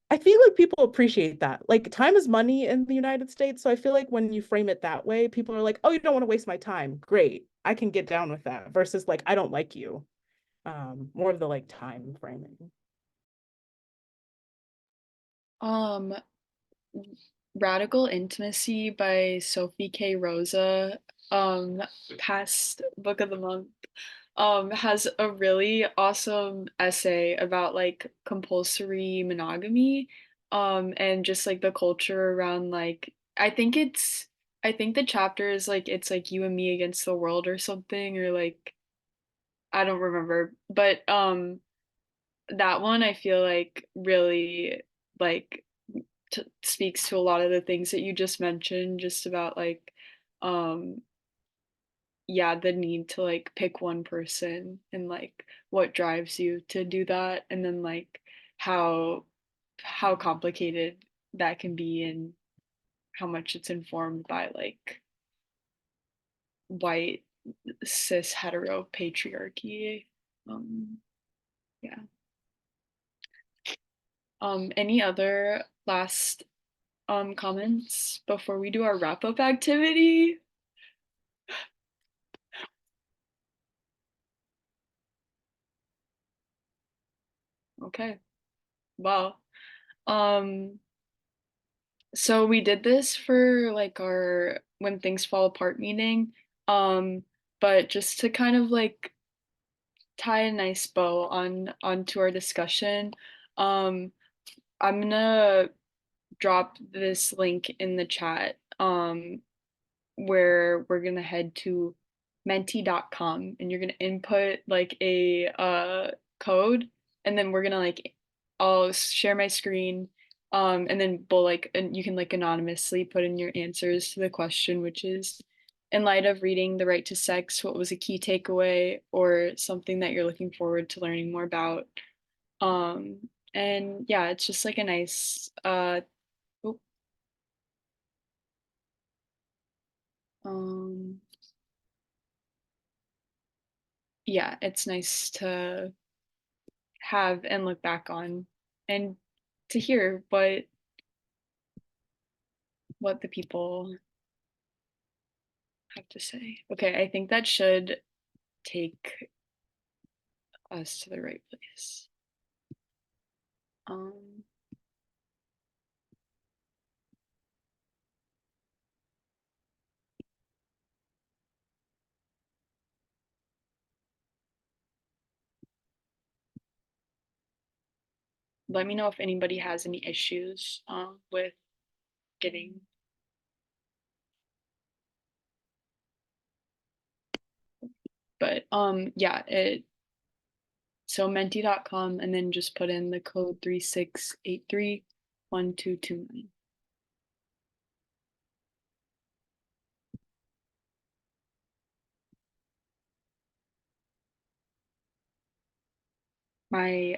I feel like people appreciate that. Like time is money in the United States. So I feel like when you frame it that way, people are like, oh, you don't want to waste my time. Great. I can get down with that versus like, I don't like you. More of the like time framing. Um, Radical Intimacy by Sophie K. Rosa, past book of the month, has a really awesome essay about like compulsory monogamy, and just like the culture around like I think the chapter is like it's like you and me against the world or something, or like I don't remember, but that one I feel like really like speaks to a lot of the things that you just mentioned, just about like um yeah, the need to like pick one person and like what drives you to do that, and then like how complicated that can be, and how much it's informed by like white cis hetero patriarchy. um yeah. Any other last comments before we do our wrap up activity? Okay. Well, um so we did this for like our when things fall apart meeting. Um but just to kind of like tie a nice bow on onto our discussion, um I'm gonna drop this link in the chat, where we're gonna head to menti.com, and you're gonna input like a code, and then we're gonna like I'll share my screen, and then we'll like and you can like anonymously put in your answers to the question, which is, in light of reading The Right to Sex, what was a key takeaway or something that you're looking forward to learning more about? um and yeah, it's just like a nice oh, um yeah, it's nice to have and look back on, and to hear what the people have to say. Okay, I think that should take us to the right place. Um Let me know if anybody has any issues with getting, but yeah, it so menti.com, and then just put in the code 36831229. My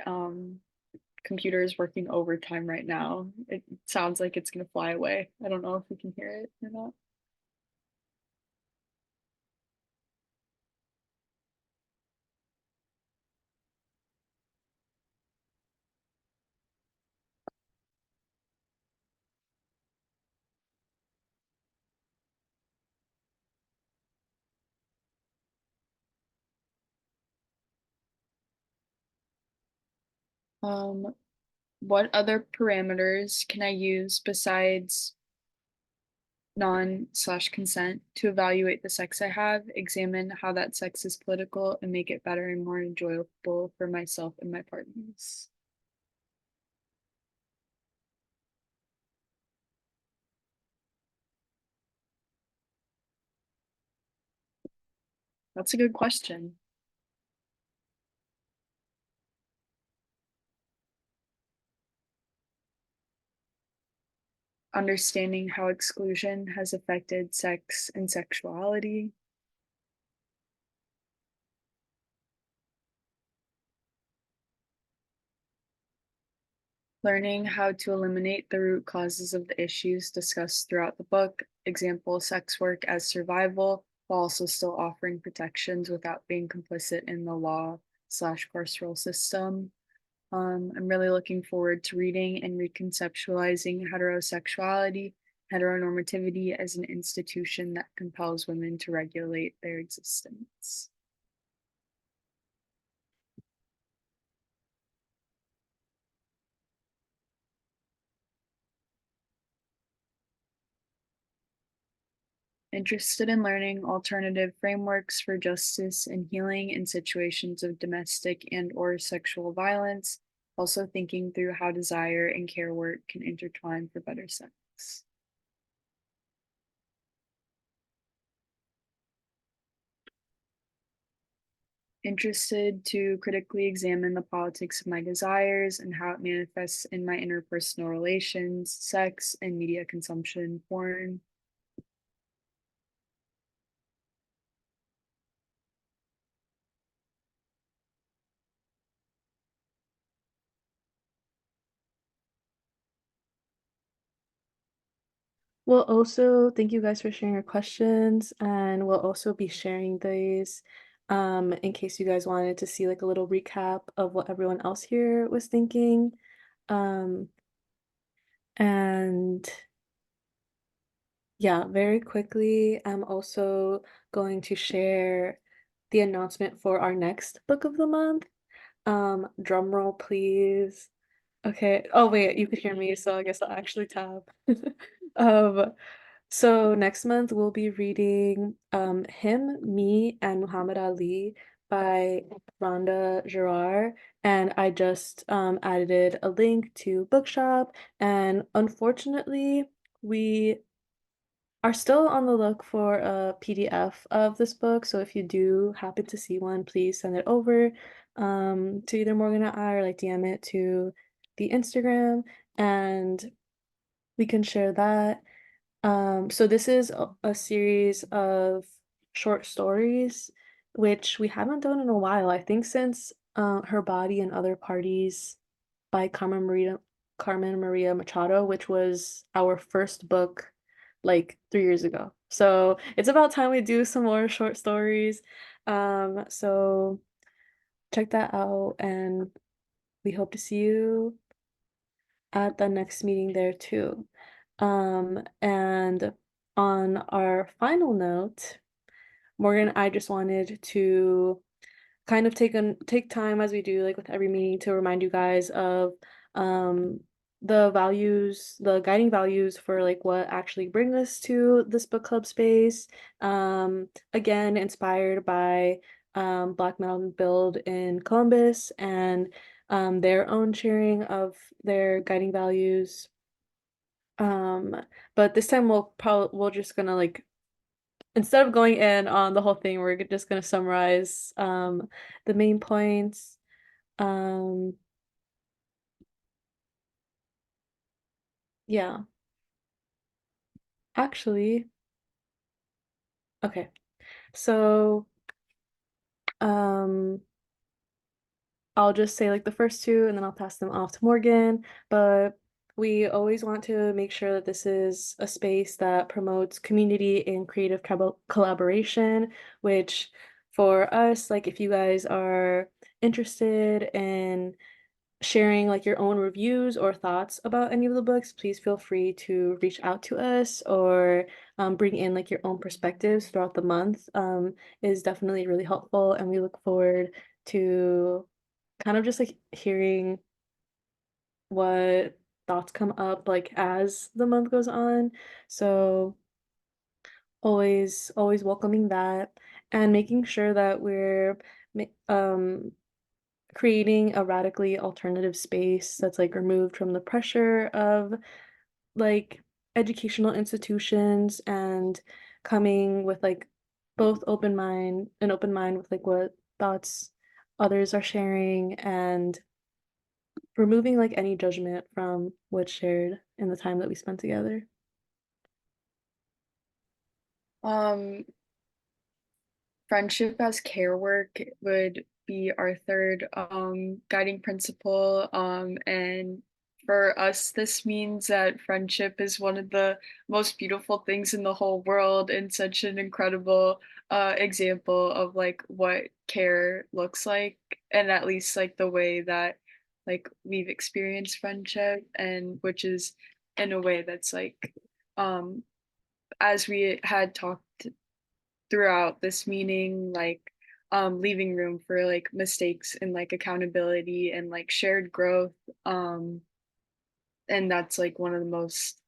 computer is working overtime right now. It sounds like it's gonna fly away. I don't know if you can hear it or not. What other parameters can I use besides non/consent to evaluate the sex I have, examine how that sex is political, and make it better and more enjoyable for myself and my partners? That's a good question. Understanding how exclusion has affected sex and sexuality. Learning how to eliminate the root causes of the issues discussed throughout the book, example, sex work as survival, while also still offering protections without being complicit in the law/carceral system. I'm really looking forward to reading and reconceptualizing heterosexuality, heteronormativity as an institution that compels women to regulate their existence. Interested in learning alternative frameworks for justice and healing in situations of domestic and/or sexual violence, also thinking through how desire and care work can intertwine for better sex. Interested to critically examine the politics of my desires and how it manifests in my interpersonal relations, sex, and media consumption, porn. Well, also, thank you guys for sharing your questions, and we'll also be sharing these in case you guys wanted to see like a little recap of what everyone else here was thinking. Um, and yeah, very quickly, I'm also going to share the announcement for our next book of the month. Drum roll, please. Okay. Oh, wait, you could hear me, so I guess I'll actually tap. Um, so next month we'll be reading Him, Me, and Muhammad Ali by Randa Jarrar. And I just added a link to Bookshop, and unfortunately, we are still on the look for a PDF of this book. So if you do happen to see one, please send it over to either Morgan or I, or like DM it to the Instagram, and we can share that. So this is a series of short stories, which we haven't done in a while. I think since Her Body and Other Parties by Carmen Maria Machado, which was our first book like 3 years ago. So it's about time we do some more short stories. So check that out, and we hope to see you at the next meeting there too. And on our final note, Morgan and I just wanted to kind of take time as we do like with every meeting to remind you guys of um the values, the guiding values for like what actually bring us to this book club space. Again, inspired by Black Mountain Build in Columbus and their own sharing of their guiding values. But this time we're just gonna like, instead of going in on the whole thing, we're just gonna summarize the main points. Um, yeah, actually, okay. So, um, I'll just say like the first two and then I'll pass them off to Morgan. But we always want to make sure that this is a space that promotes community and creative collaboration, which for us, like if you guys are interested in sharing like your own reviews or thoughts about any of the books, please feel free to reach out to us or bring in like your own perspectives throughout the month. Is definitely really helpful, and we look forward to kind of just like hearing what thoughts come up like as the month goes on. So always welcoming that and making sure that we're creating a radically alternative space that's like removed from the pressure of like educational institutions and coming with like both open mind with like what thoughts others are sharing and removing like any judgment from what's shared in the time that we spent together. Um, Friendship as care work would be our third guiding principle. And for us, this means that friendship is one of the most beautiful things in the whole world and such an incredible example of like what care looks like, and at least like the way that like we've experienced friendship, and which is in a way that's like um as we had talked throughout this meeting, like leaving room for like mistakes and like accountability and like shared growth. um and that's like one of the most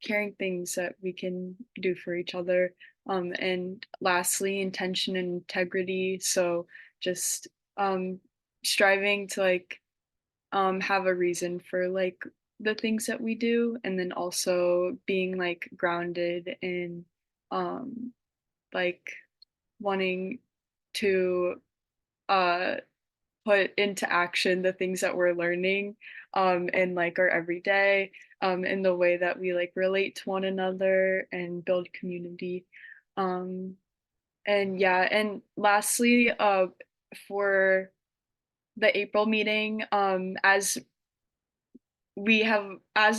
caring things that we can do for each other. And lastly, intention and integrity. So just um striving to like have a reason for like the things that we do, and then also being like grounded in um like wanting to uh put into action the things that we're learning in like our everyday, in the way that we like relate to one another and build community. um and yeah, and lastly, for the April meeting, as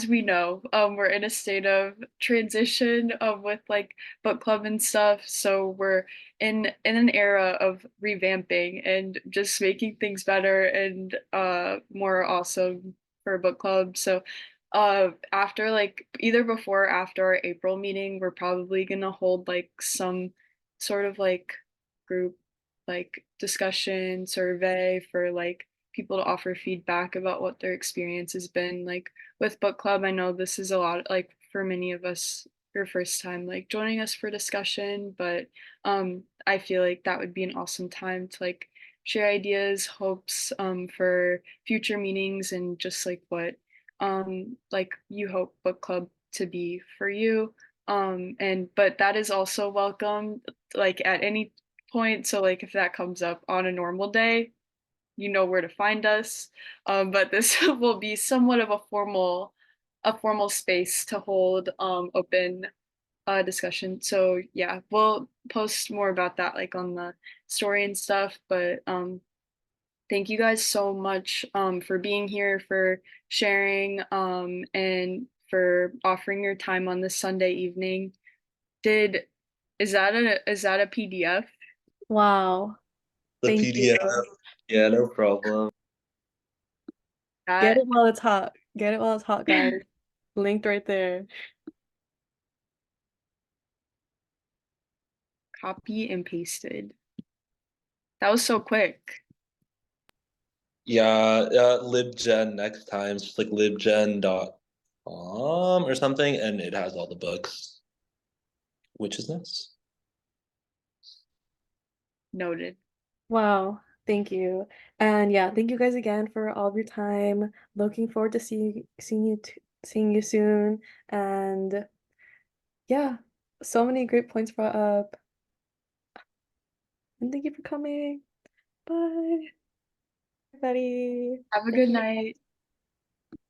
we know, we're in a state of transition with like book club and stuff. So we're in an era of revamping and just making things better and more awesome for book club. So after like either before or after our April meeting, we're probably gonna hold like some sort of like group like discussion survey for like people to offer feedback about what their experience has been like with book club. I know this is a lot like for many of us your first time like joining us for discussion, but I feel like that would be an awesome time to like share ideas, hopes for future meetings, and just like you hope book club to be for you. And but that is also welcome like at any point. So like if that comes up on a normal day, you know where to find us. But this will be somewhat of a formal space to hold open discussion. So yeah, we'll post more about that like on the story and stuff. But thank you guys so much for being here, for sharing, and for offering your time on this Sunday evening. Did is that a PDF? Wow. The Thank you. PDF. Yeah, no problem. Get That it while it's hot. Get it while it's hot, guys. Linked right there. copy and pasted. That was so quick. Yeah, libgen next time. It's just like libgen.com or something, and it has all the books, which is nice. Noted. Wow. Thank you. And yeah, thank you guys again for all of your time. Looking forward to seeing you soon. And yeah, so many great points brought up. And thank you for coming. Bye, everybody. Have a good night.